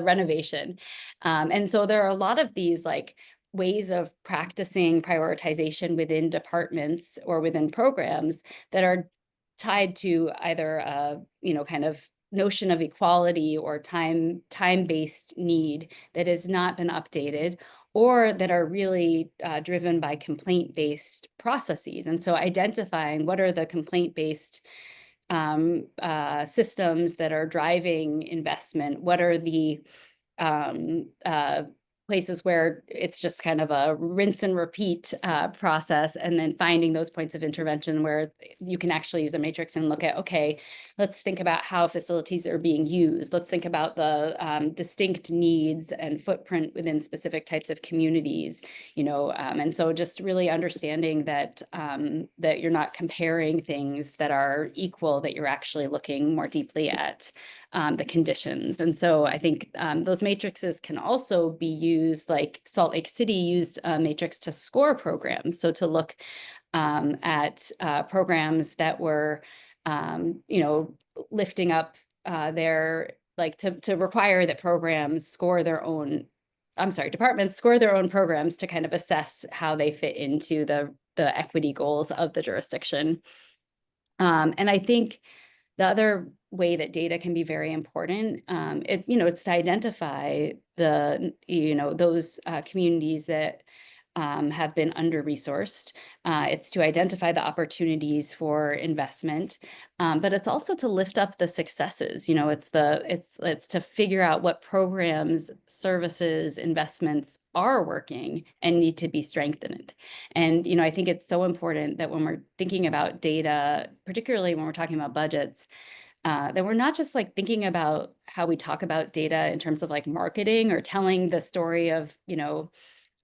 renovation. And so there are a lot of these like ways of practicing prioritization within departments or within programs that are tied to either a, kind of notion of equality or time-based need that has not been updated, or that are really driven by complaint-based processes. And so identifying what are the complaint-based systems that are driving investment, what are the places where it's just kind of a rinse and repeat process, and then finding those points of intervention where you can actually use a matrix and look at, okay, let's think about how facilities are being used. Let's think about the distinct needs and footprint within specific types of communities, and so just really understanding that that you're not comparing things that are equal, that you're actually looking more deeply at the conditions. And so I think those matrices can also be used, like Salt Lake City used a matrix to score programs. So to look at programs that were, lifting up their, like to require that programs score their own, departments score their own programs to kind of assess how they fit into the equity goals of the jurisdiction. And I think the other way that data can be very important, it's to identify those communities that have been under-resourced. It's to identify the opportunities for investment, but it's also to lift up the successes. It's to figure out what programs, services, investments are working and need to be strengthened. And I think it's so important that when we're thinking about data, particularly when we're talking about budgets, that we're not just like thinking about how we talk about data in terms of like marketing or telling the story of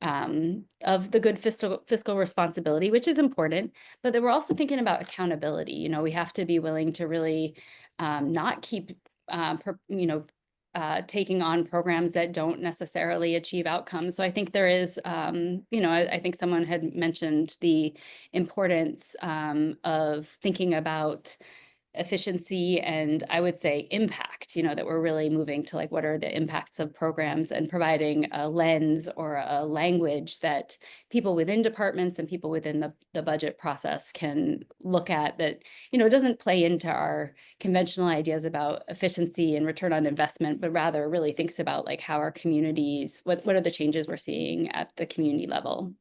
of the good fiscal responsibility, which is important, but that we're also thinking about accountability. You know, we have to be willing to really not keep, taking on programs that don't necessarily achieve outcomes. So I think there is, I think someone had mentioned the importance of thinking about efficiency and I would say impact, that we're really moving to like, what are the impacts of programs and providing a lens or a language that people within departments and people within the budget process can look at that, it doesn't play into our conventional ideas about efficiency and return on investment, but rather really thinks about like how our communities, what are the changes we're seeing at the community level.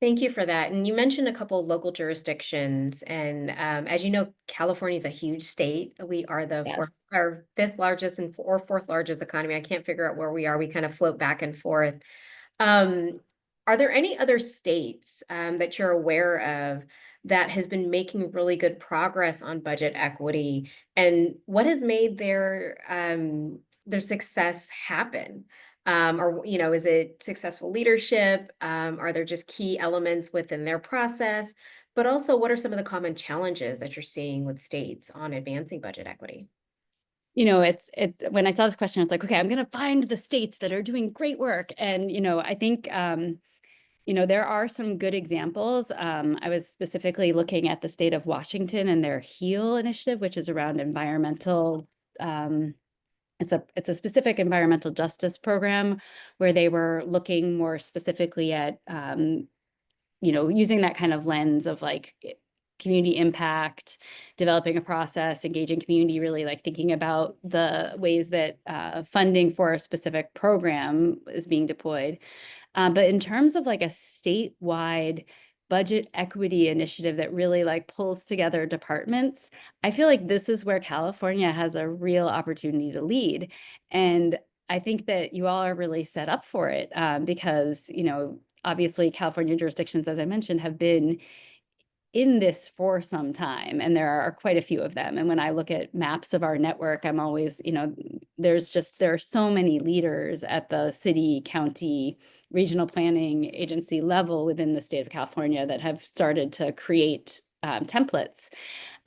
Thank you for that. And you mentioned a couple local jurisdictions, and as you know, California is a huge state. We are the Yes. our fifth largest or fourth largest economy. I can't figure out where we are. We kind of float back and forth. Are there any other states that you're aware of that has been making really good progress on budget equity, and what has made their success happen? Or, is it successful leadership? Are there just key elements within their process? But also, what are some of the common challenges that you're seeing with states on advancing budget equity? It's when I saw this question, I was like, okay, I'm going to find the states that are doing great work. And, I think, there are some good examples. I was specifically looking at the state of Washington and their HEAL initiative, which is around environmental, it's a specific environmental justice program where they were looking more specifically at, using that kind of lens of like community impact, developing a process, engaging community, really like thinking about the ways that funding for a specific program is being deployed. But in terms of like a statewide budget equity initiative that really like pulls together departments, I feel like this is where California has a real opportunity to lead. And I think that you all are really set up for it because, obviously California jurisdictions, as I mentioned, have been in this for some time, and there are quite a few of them. And when I look at maps of our network, I'm always, there are so many leaders at the city, county, regional planning agency level within the state of California that have started to create templates.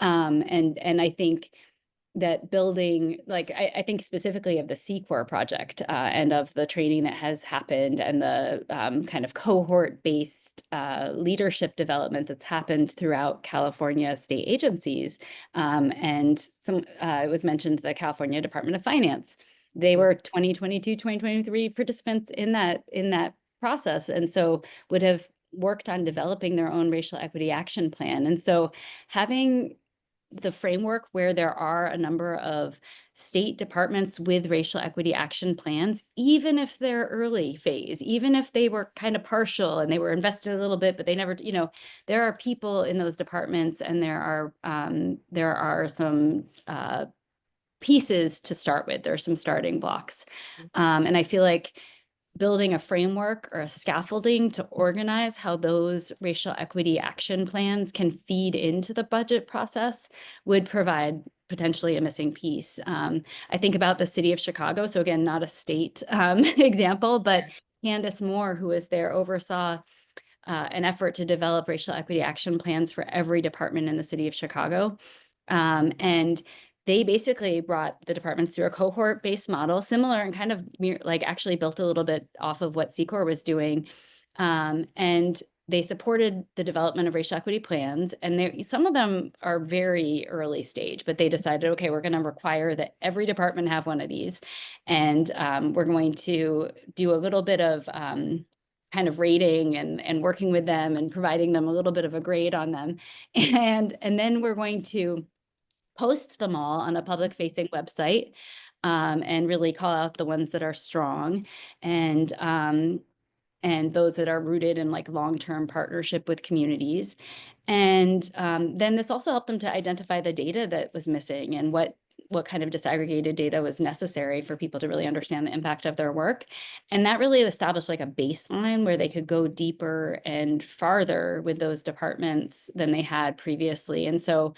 And I think that building, like, I think specifically of the C-Corps project and of the training that has happened and the kind of cohort-based leadership development that's happened throughout California state agencies. And it was mentioned the California Department of Finance. They were 2022, 2023 participants in that process. And so would have worked on developing their own racial equity action plan. And so having the framework where there are a number of state departments with racial equity action plans, even if they're early phase, even if they were kind of partial and they were invested a little bit, but they never, there are people in those departments and there are some pieces to start with. There are some starting blocks. And I feel like building a framework or a scaffolding to organize how those racial equity action plans can feed into the budget process would provide potentially a missing piece. I think about the city of Chicago. So again, not a state example, but Candace Moore, who was there, oversaw an effort to develop racial equity action plans for every department in the city of Chicago. And they basically brought the departments through a cohort-based model, similar and kind of like actually built a little bit off of what C-Corps was doing. And they supported the development of racial equity plans. And some of them are very early stage, but they decided, okay, we're going to require that every department have one of these. And we're going to do a little bit of kind of rating and working with them and providing them a little bit of a grade on them. And then we're going to post them all on a public facing website and really call out the ones that are strong and those that are rooted in like long-term partnership with communities. And then this also helped them to identify the data that was missing and what kind of disaggregated data was necessary for people to really understand the impact of their work. And that really established like a baseline where they could go deeper and farther with those departments than they had previously. And so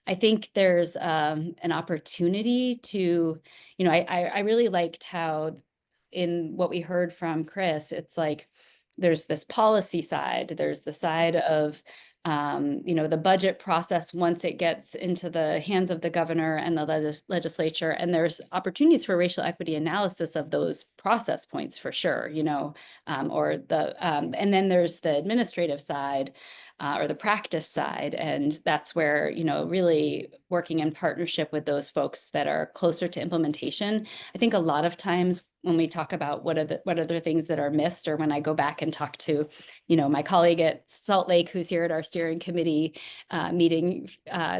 I think there's an opportunity to, I really liked how in what we heard from Chris, it's like there's this policy side, there's the side of the budget process once it gets into the hands of the governor and the legislature, and there's opportunities for racial equity analysis of those process points for sure, and then there's the administrative side or the practice side, and that's where, really working in partnership with those folks that are closer to implementation. I think a lot of times when we talk about what are the things that are missed, or when I go back and talk to, my colleague at Salt Lake, who's here at our steering committee meeting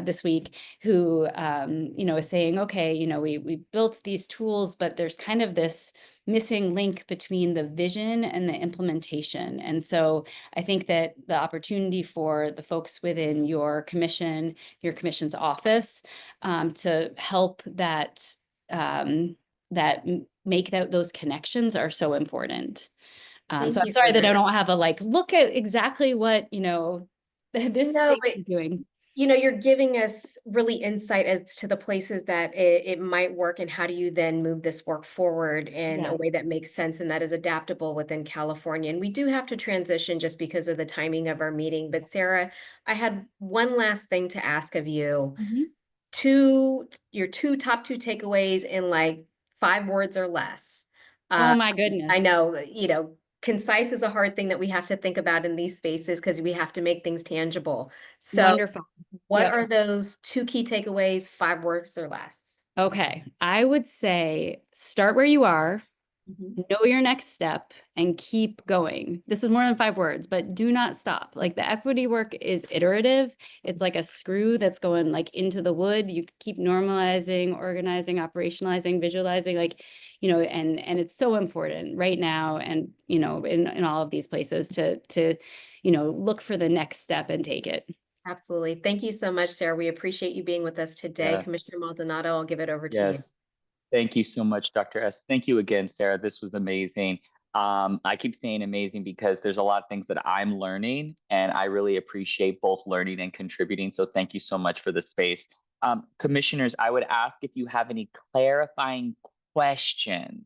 this week, who, is saying, okay, we built these tools, but there's kind of this missing link between the vision and the implementation. And so I think that the opportunity for the folks within your commission's office to help make those connections are so important. So I'm sorry that I don't have a look at exactly what, this state is doing. You're giving us really insight as to the places that it might work, and how do you then move this work forward in a way Yes. that makes sense and that is adaptable within California. And we do have to transition just because of the timing of our meeting. But Sarah, I had one last thing to ask of you. Your top two takeaways in 5 words or less. Oh my goodness. I know, concise is a hard thing that we have to think about in these spaces because we have to make things tangible. So Wonderful. what Yep. are those 2 key takeaways, 5 words or less? Okay, I would say start where you are, know your next step, and keep going. This is more than 5 words, but do not stop. The equity work is iterative. It's like a screw that's going into the wood. You keep normalizing, organizing, operationalizing, visualizing, and it's so important right now, and in all of these places to look for the next step and take it. Absolutely. Thank you so much, Sarah. We appreciate you being with us today. Yeah. Commissioner Maldonado, I'll give it over to you. Yes. Thank you so much, Dr. S. Thank you again, Sarah. This was amazing. I keep saying amazing because there's a lot of things that I'm learning, and I really appreciate both learning and contributing. So thank you so much for the space. Commissioners, I would ask if you have any clarifying questions.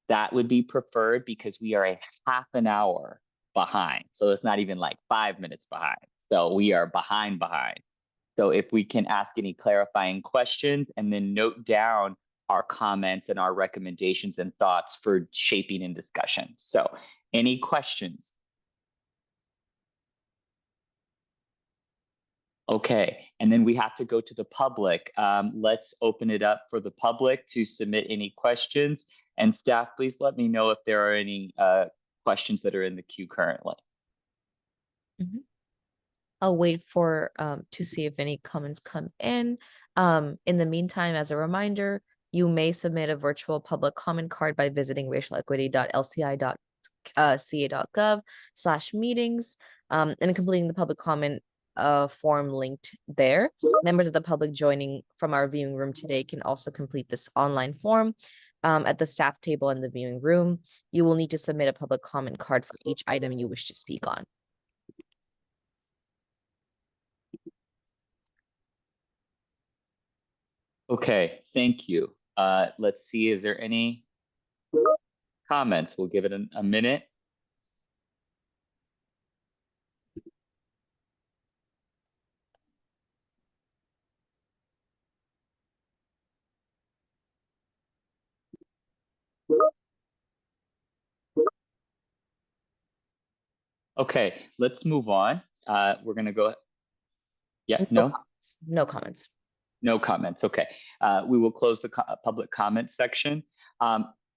That would be preferred because we are a half an hour behind. So it's not even 5 minutes behind. So we are behind. So if we can ask any clarifying questions and then note down our comments and our recommendations and thoughts for shaping and discussion. So any questions? Okay, and then we have to go to the public. Let's open it up for the public to submit any questions. And staff, please let me know if there are any questions that are in the queue currently. I'll wait for to see if any comments come in. In the meantime, as a reminder, you may submit a virtual public comment card by visiting racialequity.lci.ca.gov/meetings and completing the public comment form linked there. Members of the public joining from our viewing room today can also complete this online form at the staff table in the viewing room. You will need to submit a public comment card for each item you wish to speak on. Okay, thank you. Let's see, is there any comments? We'll give it a minute. Okay, let's move on. We're gonna go. Yeah, no? No comments. No comments. Okay. We will close the public comment section.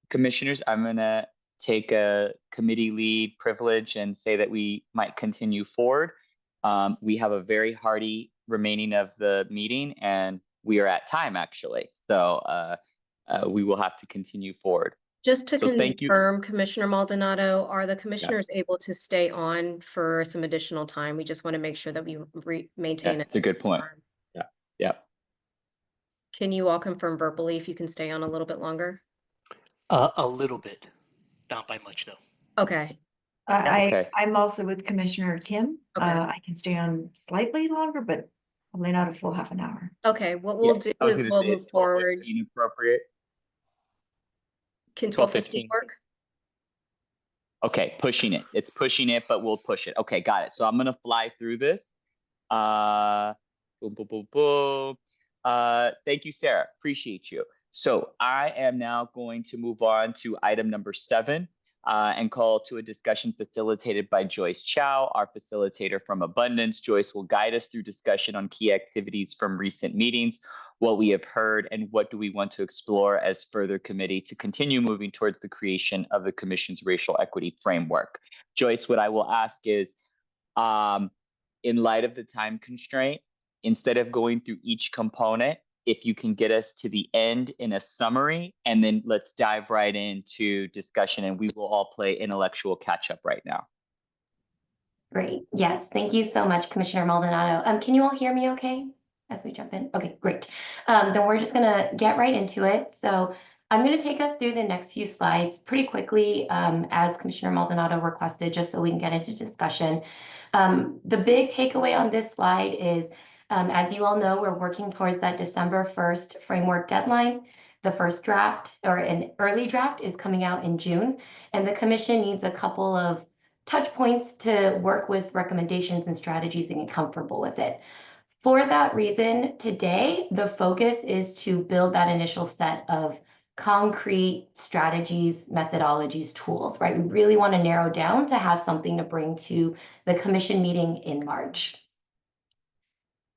Commissioners, I'm going to take a committee lead privilege and say that we might continue forward. We have a very hearty remaining of the meeting, and we are at time, actually. So we will have to continue forward. Just to thank you. confirm, Commissioner Maldonado, are the commissioners able to stay on for some additional time? We just want to make sure that we maintain it. That's a good point. Yeah. Can you all confirm verbally if you can stay on a little bit longer? A little bit, not by much though. Okay. I'm also with Commissioner Kim. Okay. I can stay on slightly longer, but probably not a full half an hour. Okay, what we'll do is we'll move forward. Appropriate. Can 12:15 work? Okay, pushing it. It's pushing it, but we'll push it. Okay, got it. So I'm gonna fly through this. Boom, boom, boom, boom. Thank you, Sarah. Appreciate you. So I am now going to move on to item number 7 and call to a discussion facilitated by Joyce Chow, our facilitator from Abundance. Joyce will guide us through discussion on key activities from recent meetings, what we have heard, and what do we want to explore as further committee to continue moving towards the creation of the Commission's racial equity framework. Joyce, what I will ask is, in light of the time constraint, instead of going through each component, if you can get us to the end in a summary, and then let's dive right into discussion, and we will all play intellectual catch up right now. Great. Yes. Thank you so much, Commissioner Maldonado. Can you all hear me okay as we jump in? Okay, great. Then we're just going to get right into it. So I'm going to take us through the next few slides pretty quickly, as Commissioner Maldonado requested, just so we can get into discussion. The big takeaway on this slide is, as you all know, we're working towards that December 1st framework deadline. The first draft, or an early draft, is coming out in June, and the Commission needs a couple of touch points to work with recommendations and strategies and get comfortable with it. For that reason, today, the focus is to build that initial set of concrete strategies, methodologies, tools, right? We really want to narrow down to have something to bring to the Commission meeting in March.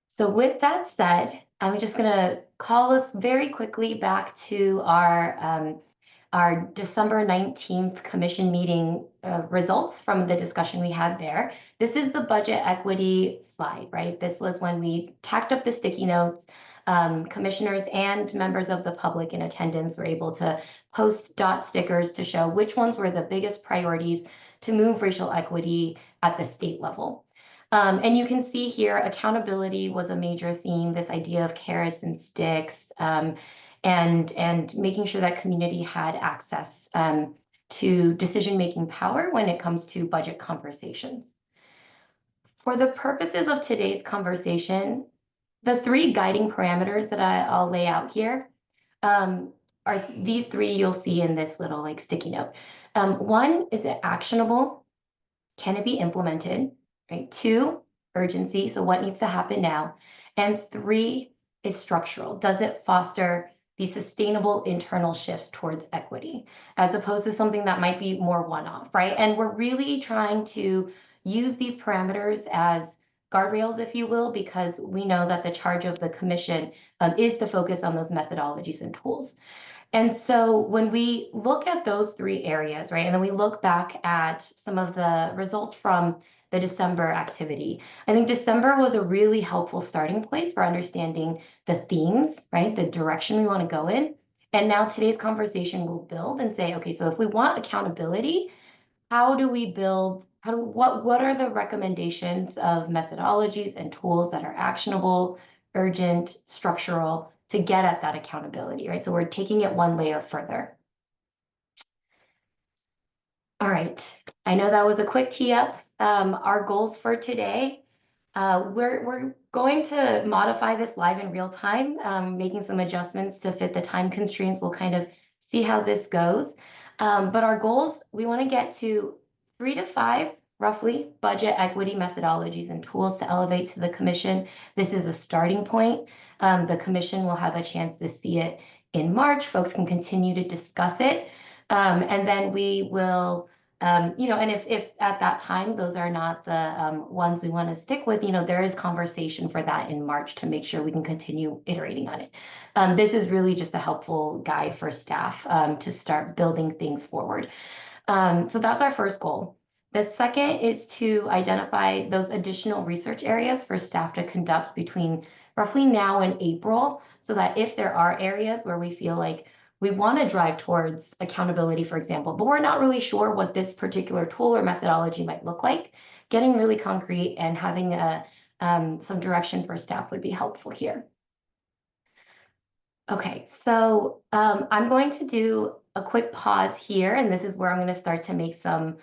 So with that said, I'm just going to call us very quickly back to our December 19th Commission meeting results from the discussion we had there. This is the budget equity slide, right? This was when we tacked up the sticky notes. Commissioners and members of the public in attendance were able to post dot stickers to show which ones were the biggest priorities to move racial equity at the state level. And you can see here, accountability was a major theme, this idea of carrots and sticks, and making sure that community had access to decision-making power when it comes to budget conversations. For the purposes of today's conversation, the 3 guiding parameters that I'll lay out here are these 3 you'll see in this little like sticky note. 1, is it actionable? Can it be implemented? Right? 2, urgency. So what needs to happen now? And 3 is structural. Does it foster the sustainable internal shifts towards equity, as opposed to something that might be more one-off, right? And we're really trying to use these parameters as guardrails, if you will, because we know that the charge of the Commission is to focus on those methodologies and tools. And so when we look at those 3 areas, right, and then we look back at some of the results from the December activity, I think December was a really helpful starting place for understanding the themes, right, the direction we want to go in. And now today's conversation will build and say, okay, so if we want accountability, how do we build, what are the recommendations of methodologies and tools that are actionable, urgent, structural, to get at that accountability, right? So we're taking it one layer further. All right, I know that was a quick tee up. Our goals for today, we're going to modify this live in real time, making some adjustments to fit the time constraints. We'll kind of see how this goes. But our goals, we want to get to 3 to 5, roughly, budget equity methodologies and tools to elevate to the Commission. This is a starting point. The Commission will have a chance to see it in March. Folks can continue to discuss it. And then we will, and if at that time those are not the ones we want to stick with, there is conversation for that in March to make sure we can continue iterating on it. This is really just a helpful guide for staff to start building things forward. So that's our first goal. The second is to identify those additional research areas for staff to conduct between roughly now and April, so that if there are areas where we feel like we want to drive towards accountability, for example, but we're not really sure what this particular tool or methodology might look like, getting really concrete and having some direction for staff would be helpful here. Okay, so I'm going to do a quick pause here, and this is where I'm going to start to make some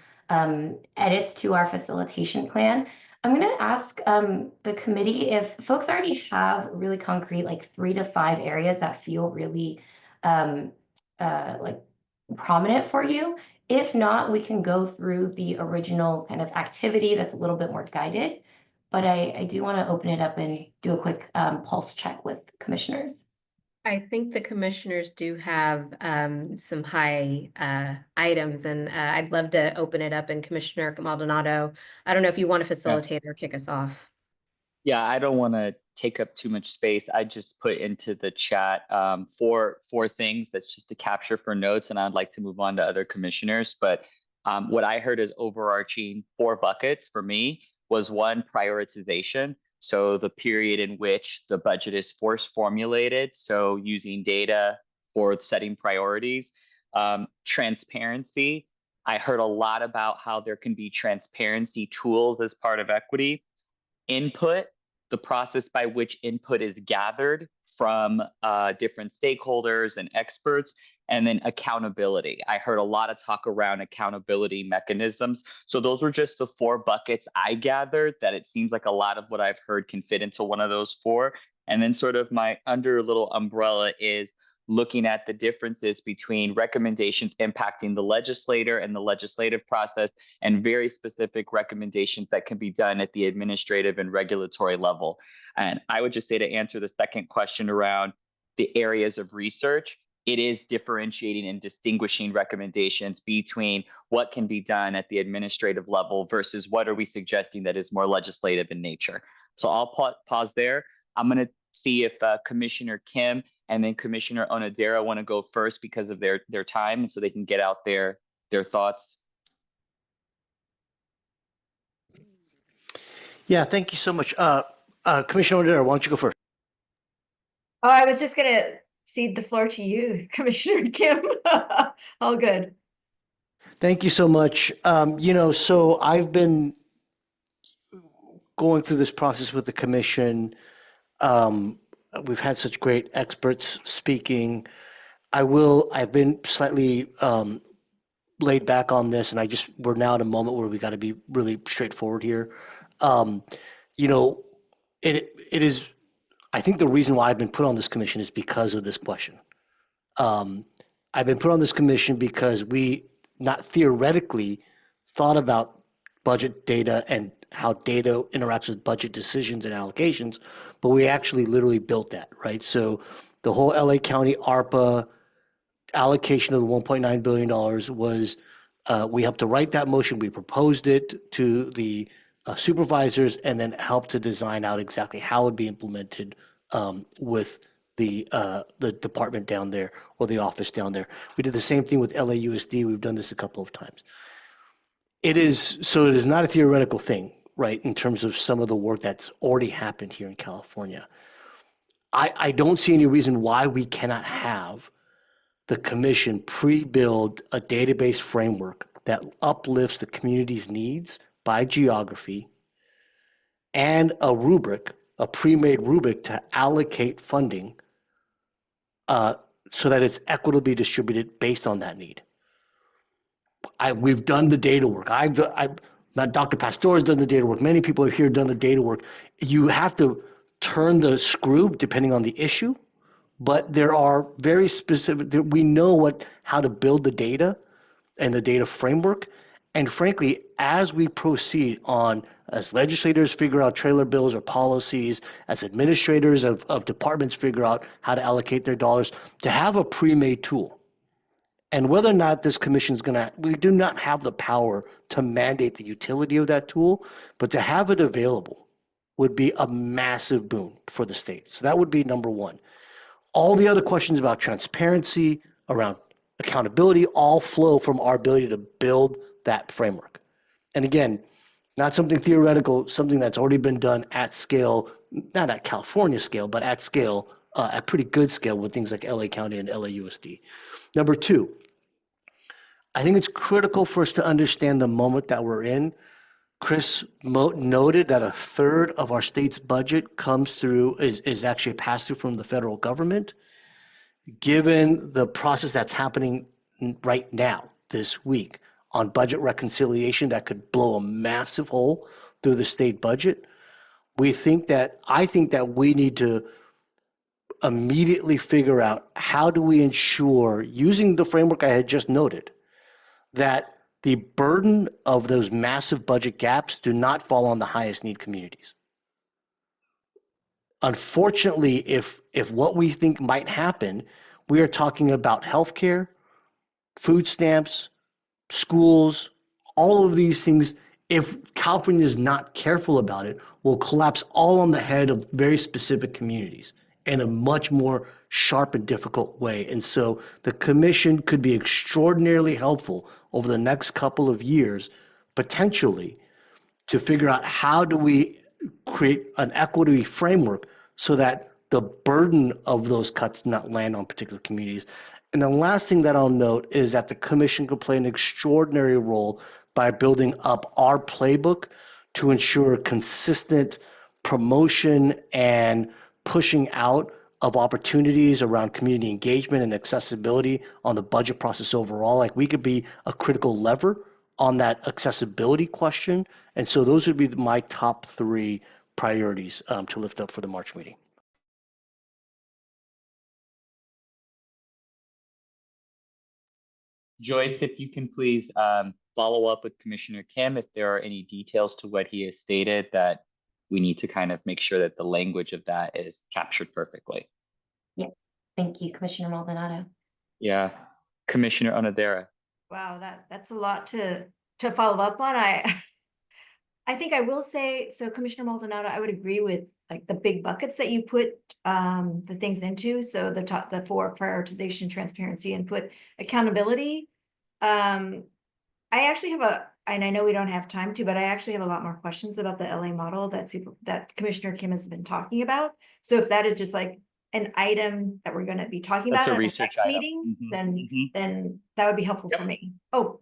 edits to our facilitation plan. I'm going to ask the committee if folks already have really concrete, like 3 to 5 areas that feel really like prominent for you. If not, we can go through the original kind of activity that's a little bit more guided. But I do want to open it up and do a quick pulse check with commissioners. I think the commissioners do have some high items, and I'd love to open it up. And Commissioner Maldonado, I don't know if you want to facilitate or kick us off. Yeah, I don't want to take up too much space. I just put into the chat four things that's just to capture for notes, and I'd like to move on to other commissioners. But what I heard as overarching 4 buckets for me was 1, prioritization. So the period in which the budget is force formulated. So using data for setting priorities. Transparency. I heard a lot about how there can be transparency tools as part of equity. Input, the process by which input is gathered from different stakeholders and experts, and then accountability. I heard a lot of talk around accountability mechanisms. So those were just the 4 buckets I gathered that it seems like a lot of what I've heard can fit into one of those 4. And then sort of my under little umbrella is looking at the differences between recommendations impacting the legislator and the legislative process, and very specific recommendations that can be done at the administrative and regulatory level. And I would just say, to answer the second question around the areas of research, it is differentiating and distinguishing recommendations between what can be done at the administrative level versus what are we suggesting that is more legislative in nature. So I'll pause there. I'm going to see if Commissioner Kim and then Commissioner Onodera want to go first because of their time, and so they can get out their thoughts. Yeah, thank you so much. Commissioner Onodera, why don't you go first? Oh, I was just gonna cede the floor to you, Commissioner Kim. All good. Thank you so much. So I've been going through this process with the commission. We've had such great experts speaking. I've been slightly laid back on this, and we're now at a moment where we got to be really straightforward here. It is, I think the reason why I've been put on this commission is because of this question. I've been put on this commission because we not theoretically thought about budget data and how data interacts with budget decisions and allocations, but we actually literally built that, right? So the whole LA County ARPA allocation of the $1.9 billion was, we helped to write that motion. We proposed it to the supervisors and then helped to design out exactly how it would be implemented with the department down there or the office down there. We did the same thing with LAUSD. We've done this a couple of times. It is not a theoretical thing, right, in terms of some of the work that's already happened here in California. I don't see any reason why we cannot have the commission pre-build a database framework that uplifts the community's needs by geography and a rubric, a pre-made rubric to allocate funding so that it's equitably distributed based on that need. We've done the data work. Dr. Pastor has done the data work. Many people here have done the data work. You have to turn the screw depending on the issue, but there are very specific, we know how to build the data and the data framework. And frankly, as we proceed on, as legislators figure out trailer bills or policies, as administrators of departments figure out how to allocate their dollars, to have a pre-made tool. And whether or not this commission is we do not have the power to mandate the utility of that tool, but to have it available would be a massive boon for the state. So that would be number 1. All the other questions about transparency, around accountability, all flow from our ability to build that framework. And again, not something theoretical, something that's already been done at scale, not at California scale, but at scale, at pretty good scale with things like LA County and LAUSD. Number 2, I think it's critical for us to understand the moment that we're in. Chris noted that 1/3 of our state's budget comes through, is actually a pass-through from the federal government. Given the process that's happening right now, this week, on budget reconciliation that could blow a massive hole through the state budget, I think that we need to immediately figure out how do we ensure, using the framework I had just noted, that the burden of those massive budget gaps do not fall on the highest need communities. Unfortunately, if what we think might happen, we are talking about healthcare, food stamps, schools, all of these things, if California is not careful about it, will collapse all on the head of very specific communities in a much more sharp and difficult way. And so the commission could be extraordinarily helpful over the next couple of years, potentially, to figure out how do we create an equity framework so that the burden of those cuts not land on particular communities. And the last thing that I'll note is that the commission could play an extraordinary role by building up our playbook to ensure consistent promotion and pushing out of opportunities around community engagement and accessibility on the budget process overall. Like, we could be a critical lever on that accessibility question. And so those would be my top three priorities to lift up for the March meeting. Joyce, if you can please follow up with Commissioner Kim if there are any details to what he has stated that we need to kind of make sure that the language of that is captured perfectly. Yes, thank you, Commissioner Maldonado. Yeah, Commissioner Onodera. Wow, that's a lot to follow up on. I think I will say, so Commissioner Maldonado, I would agree with like the big buckets that you put the things into. So the four: prioritization, transparency, input, accountability. I actually have and I know we don't have time to, but I actually have a lot more questions about the LA model that Commissioner Kim has been talking about. So if that is just like an item that we're going to be talking That's about a at the research next item. meeting, Mm-hmm. then that would be helpful for me. Oh,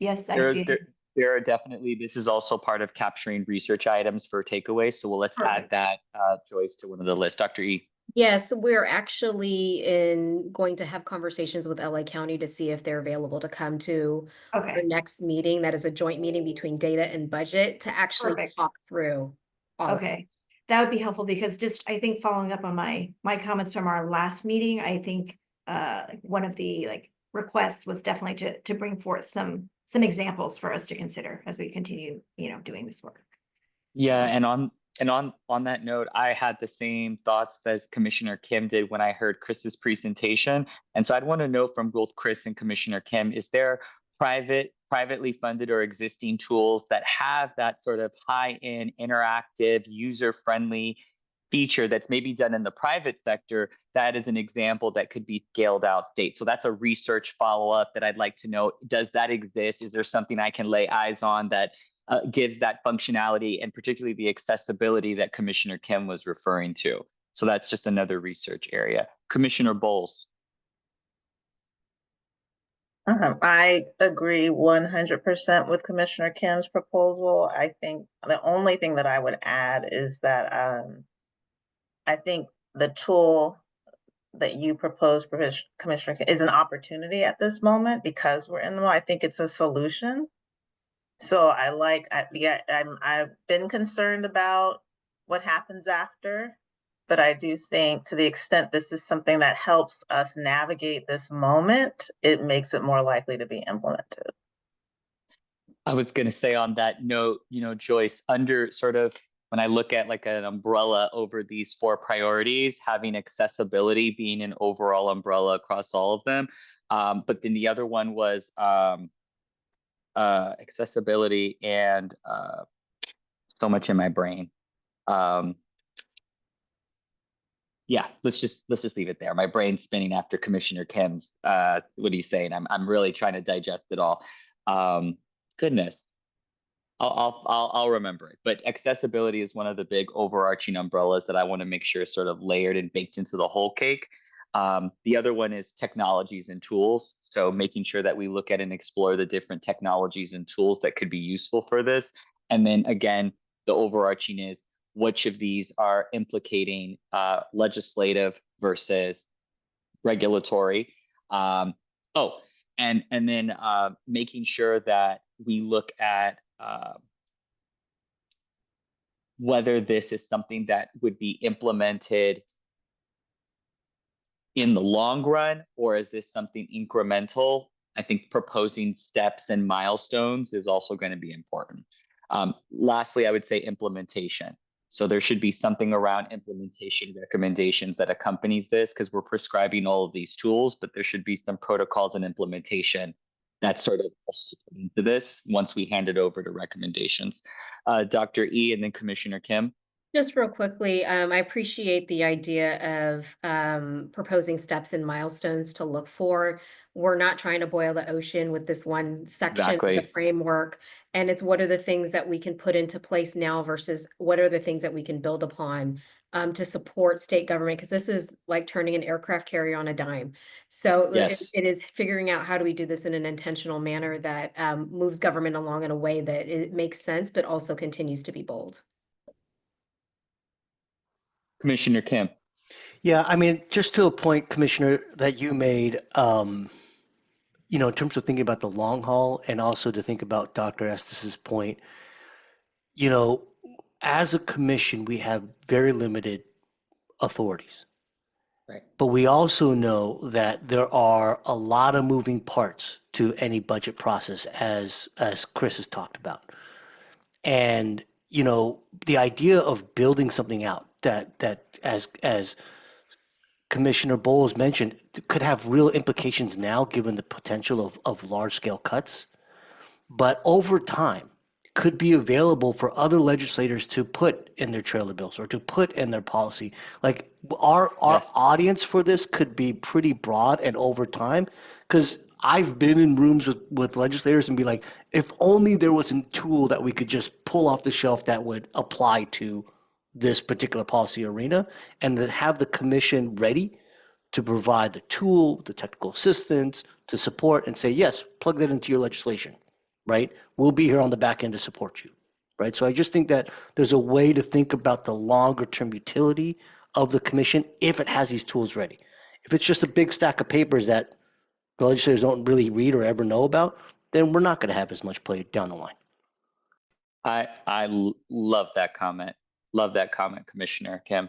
yes, I see it. There are definitely, this is also part of capturing research items for takeaways. So let's add that, Joyce, to one of the lists. Dr. E. Yes, we're actually going to have conversations with LA County to see if they're available to come to our next meeting. That is a joint meeting between data and budget to actually talk through all of this. That would be helpful because just, I think following up on my comments from our last meeting, I think one of the requests was definitely to bring forth some examples for us to consider as we continue, doing this work. Yeah, and on that note, I had the same thoughts as Commissioner Kim did when I heard Chris's presentation. And so I'd want to know from both Chris and Commissioner Kim, is there privately funded or existing tools that have that sort of high-end, interactive, user-friendly feature that's maybe done in the private sector that is an example that could be scaled out state? So that's a research follow-up that I'd like to know. Does that exist? Is there something I can lay eyes on that gives that functionality and particularly the accessibility that Commissioner Kim was referring to? So that's just another research area. Commissioner Bowles. I agree 100% with Commissioner Kim's proposal. I think the only thing that I would add is that I think the tool that you propose, Commissioner Kim, is an opportunity at this moment because we're in the, I think it's a solution. So I've been concerned about what happens after, but I do think to the extent this is something that helps us navigate this moment, it makes it more likely to be implemented. I was going to say on that note, Joyce, under sort of when I look at like an umbrella over these four priorities, having accessibility being an overall umbrella across all of them. But then the other one was accessibility and so much in my brain. Yeah, let's just leave it there. My brain's spinning after Commissioner Kim's what he's saying. I'm really trying to digest it all. Goodness, I'll remember it. But accessibility is one of the big overarching umbrellas that I want to make sure is sort of layered and baked into the whole cake. The other one is technologies and tools. So making sure that we look at and explore the different technologies and tools that could be useful for this. And then again, the overarching is which of these are implicating legislative versus regulatory. And then making sure that we look at whether this is something that would be implemented in the long run, or is this something incremental I think proposing steps and milestones is also going to be important. Lastly, I would say implementation. So there should be something around implementation recommendations that accompanies this, because we're prescribing all of these tools, but there should be some protocols and implementation that sort of also put into this once we hand it over to recommendations. Dr. E and then Commissioner Kim. Just real quickly, I appreciate the idea of proposing steps and milestones to look for. We're not trying to boil the ocean with this one section of the Exactly. framework. And it's what are the things that we can put into place now versus what are the things that we can build upon to support state government? Because this is like turning an aircraft carrier on a dime. So Yes. it is figuring out how do we do this in an intentional manner that moves government along in a way that it makes sense, but also continues to be bold. Commissioner Kim. Yeah, I mean, just to a point, Commissioner, that you made, you know, in terms of thinking about the long haul and also to think about Dr. Estes's point, you know, as a commission, we have very limited authorities. Right. But we also know that there are a lot of moving parts to any budget process, as Chris has talked about. And, you know, the idea of building something out that as Commissioner Bowles mentioned, could have real implications now given the potential of large scale cuts, but over time could be available for other legislators to put in their trailer bills or to put in their policy. Like our Yes. audience for this could be pretty broad and over time, because I've been in rooms with legislators and be like, if only there was a tool that we could just pull off the shelf that would apply to this particular policy arena, and then have the commission ready to provide the tool, the technical assistance to support and say, yes, plug that into your legislation, right? We'll be here on the back end to support you, right? So I just think that there's a way to think about the longer term utility of the commission if it has these tools ready. If it's just a big stack of papers that the legislators don't really read or ever know about, then we're not going to have as much play down the line. Love that comment. Love that comment, Commissioner Kim.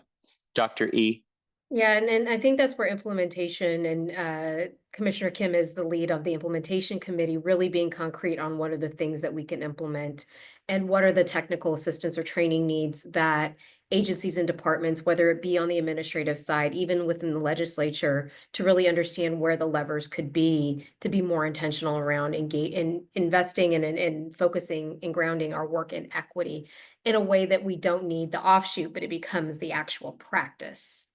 Dr. E. Yeah, and I think that's where implementation and Commissioner Kim is the lead of the implementation committee, really being concrete on what are the things that we can implement and what are the technical assistance or training needs that agencies and departments, whether it be on the administrative side, even within the legislature, to really understand where the levers could be to be more intentional around in investing and focusing and grounding our work in equity in a way that we don't need the offshoot, but it becomes the actual practice.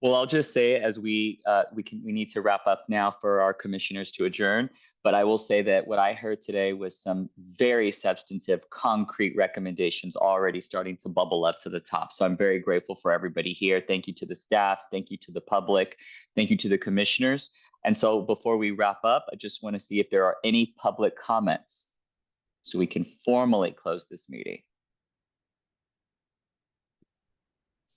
Well, I'll just say as we need to wrap up now for our commissioners to adjourn, but I will say that what I heard today was some very substantive, concrete recommendations already starting to bubble up to the top. So I'm very grateful for everybody here. Thank you to the staff. Thank you to the public. Thank you to the commissioners. And so before we wrap up, I just want to see if there are any public comments so we can formally close this meeting.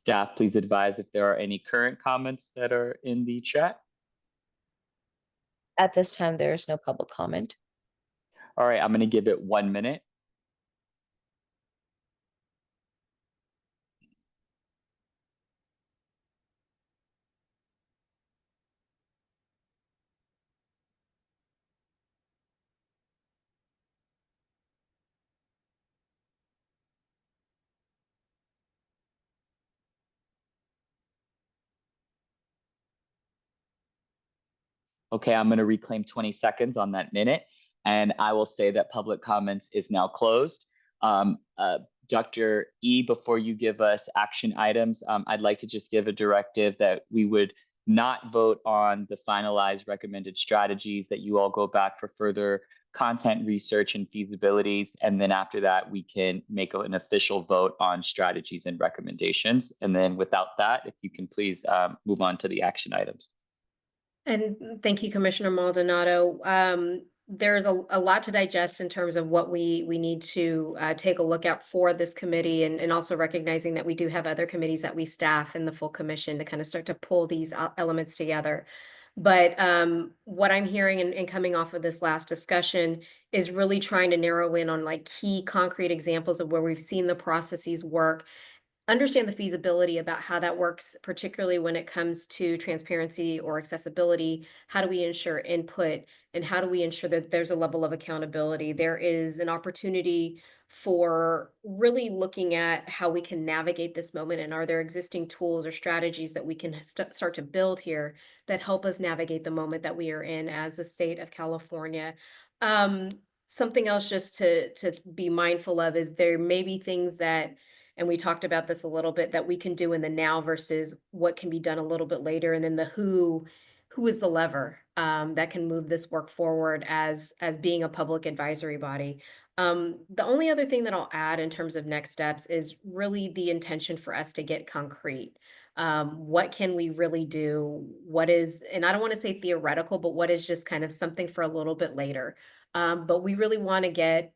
Staff, please advise if there are any current comments that are in the chat. At this time, there is no public comment. All right, I'm going to give it 1 minute. Okay, I'm going to reclaim 20 seconds on that minute, and I will say that public comments is now closed. Dr. E, before you give us action items, I'd like to just give a directive that we would not vote on the finalized recommended strategies, that you all go back for further content research and feasibilities, and then after that, we can make an official vote on strategies and recommendations. And then without that, if you can please move on to the action items. And thank you, Commissioner Maldonado. There's a lot to digest in terms of what we need to take a look at for this committee, and also recognizing that we do have other committees that we staff in the full commission to kind of start to pull these elements together. But what I'm hearing and coming off of this last discussion is really trying to narrow in on like key concrete examples of where we've seen the processes work, understand the feasibility about how that works, particularly when it comes to transparency or accessibility. How do we ensure input, and how do we ensure that there's a level of accountability? There is an opportunity for really looking at how we can navigate this moment, and are there existing tools or strategies that we can start to build here that help us navigate the moment that we are in as the state of California. Um, Something else just to be mindful of is there may be things that, and we talked about this a little bit, that we can do in the now versus what can be done a little bit later, and then the who is the lever that can move this work forward as being a public advisory body. The only other thing that I'll add in terms of next steps is really the intention for us to get concrete. What can we really do? What is, and I don't want to say theoretical, but what is just kind of something for a little bit later. But we really want to get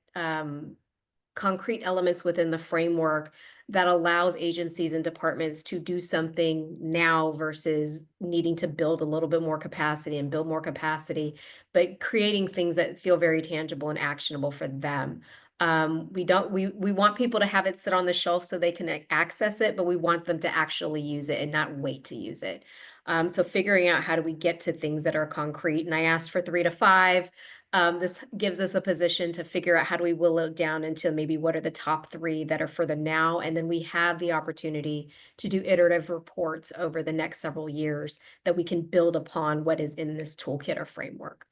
concrete elements within the framework that allows agencies and departments to do something now versus needing to build a little bit more capacity and build more capacity, but creating things that feel very tangible and actionable for them. We want people to have it sit on the shelf so they can access it, but we want them to actually use it and not wait to use it. So figuring out how do we get to things that are concrete. And I asked for 3 to 5. This gives us a position to figure out how do we will it down into maybe what are the top 3 that are for the now, and then we have the opportunity to do iterative reports over the next several years that we can build upon what is in this toolkit or framework.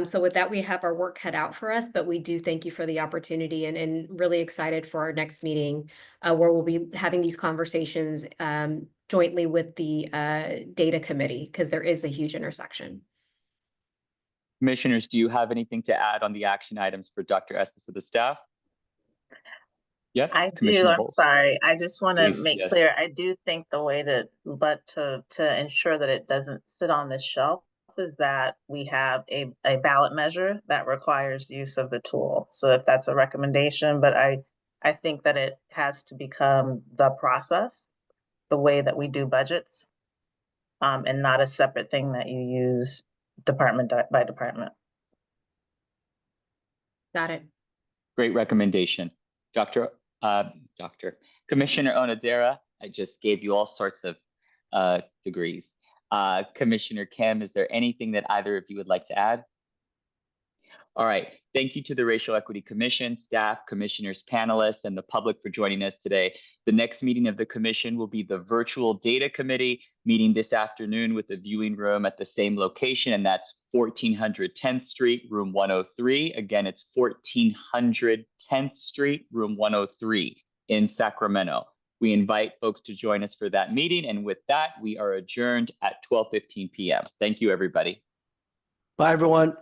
So with that, we have our work cut out for us, but we do thank you for the opportunity, and really excited for our next meeting where we'll be having these conversations jointly with the data committee, because there is a huge intersection. Commissioners, do you have anything to add on the action items for Dr. Estes or the staff? Yeah, I do. Commissioner I'm Bowles. sorry. I just want to Please, make yes. clear, I do think the way to ensure that it doesn't sit on the shelf is that we have a ballot measure that requires use of the tool. So if that's a recommendation, but I think that it has to become the process, the way that we do budgets, and not a separate thing that you use department by department. Got it. Great recommendation. Commissioner Onodera, I just gave you all sorts of degrees. Commissioner Kim, is there anything that either of you would like to add? All right. Thank you to the Racial Equity Commission, staff, commissioners, panelists, and the public for joining us today. The next meeting of the commission will be the virtual data committee meeting this afternoon with a viewing room at the same location, and that's 1400 10th Street, room 103. Again, it's 1400 10th Street, room 103 in Sacramento. We invite folks to join us for that meeting, and with that, we are adjourned at 12:15 p.m. Thank you, everybody. Bye, everyone.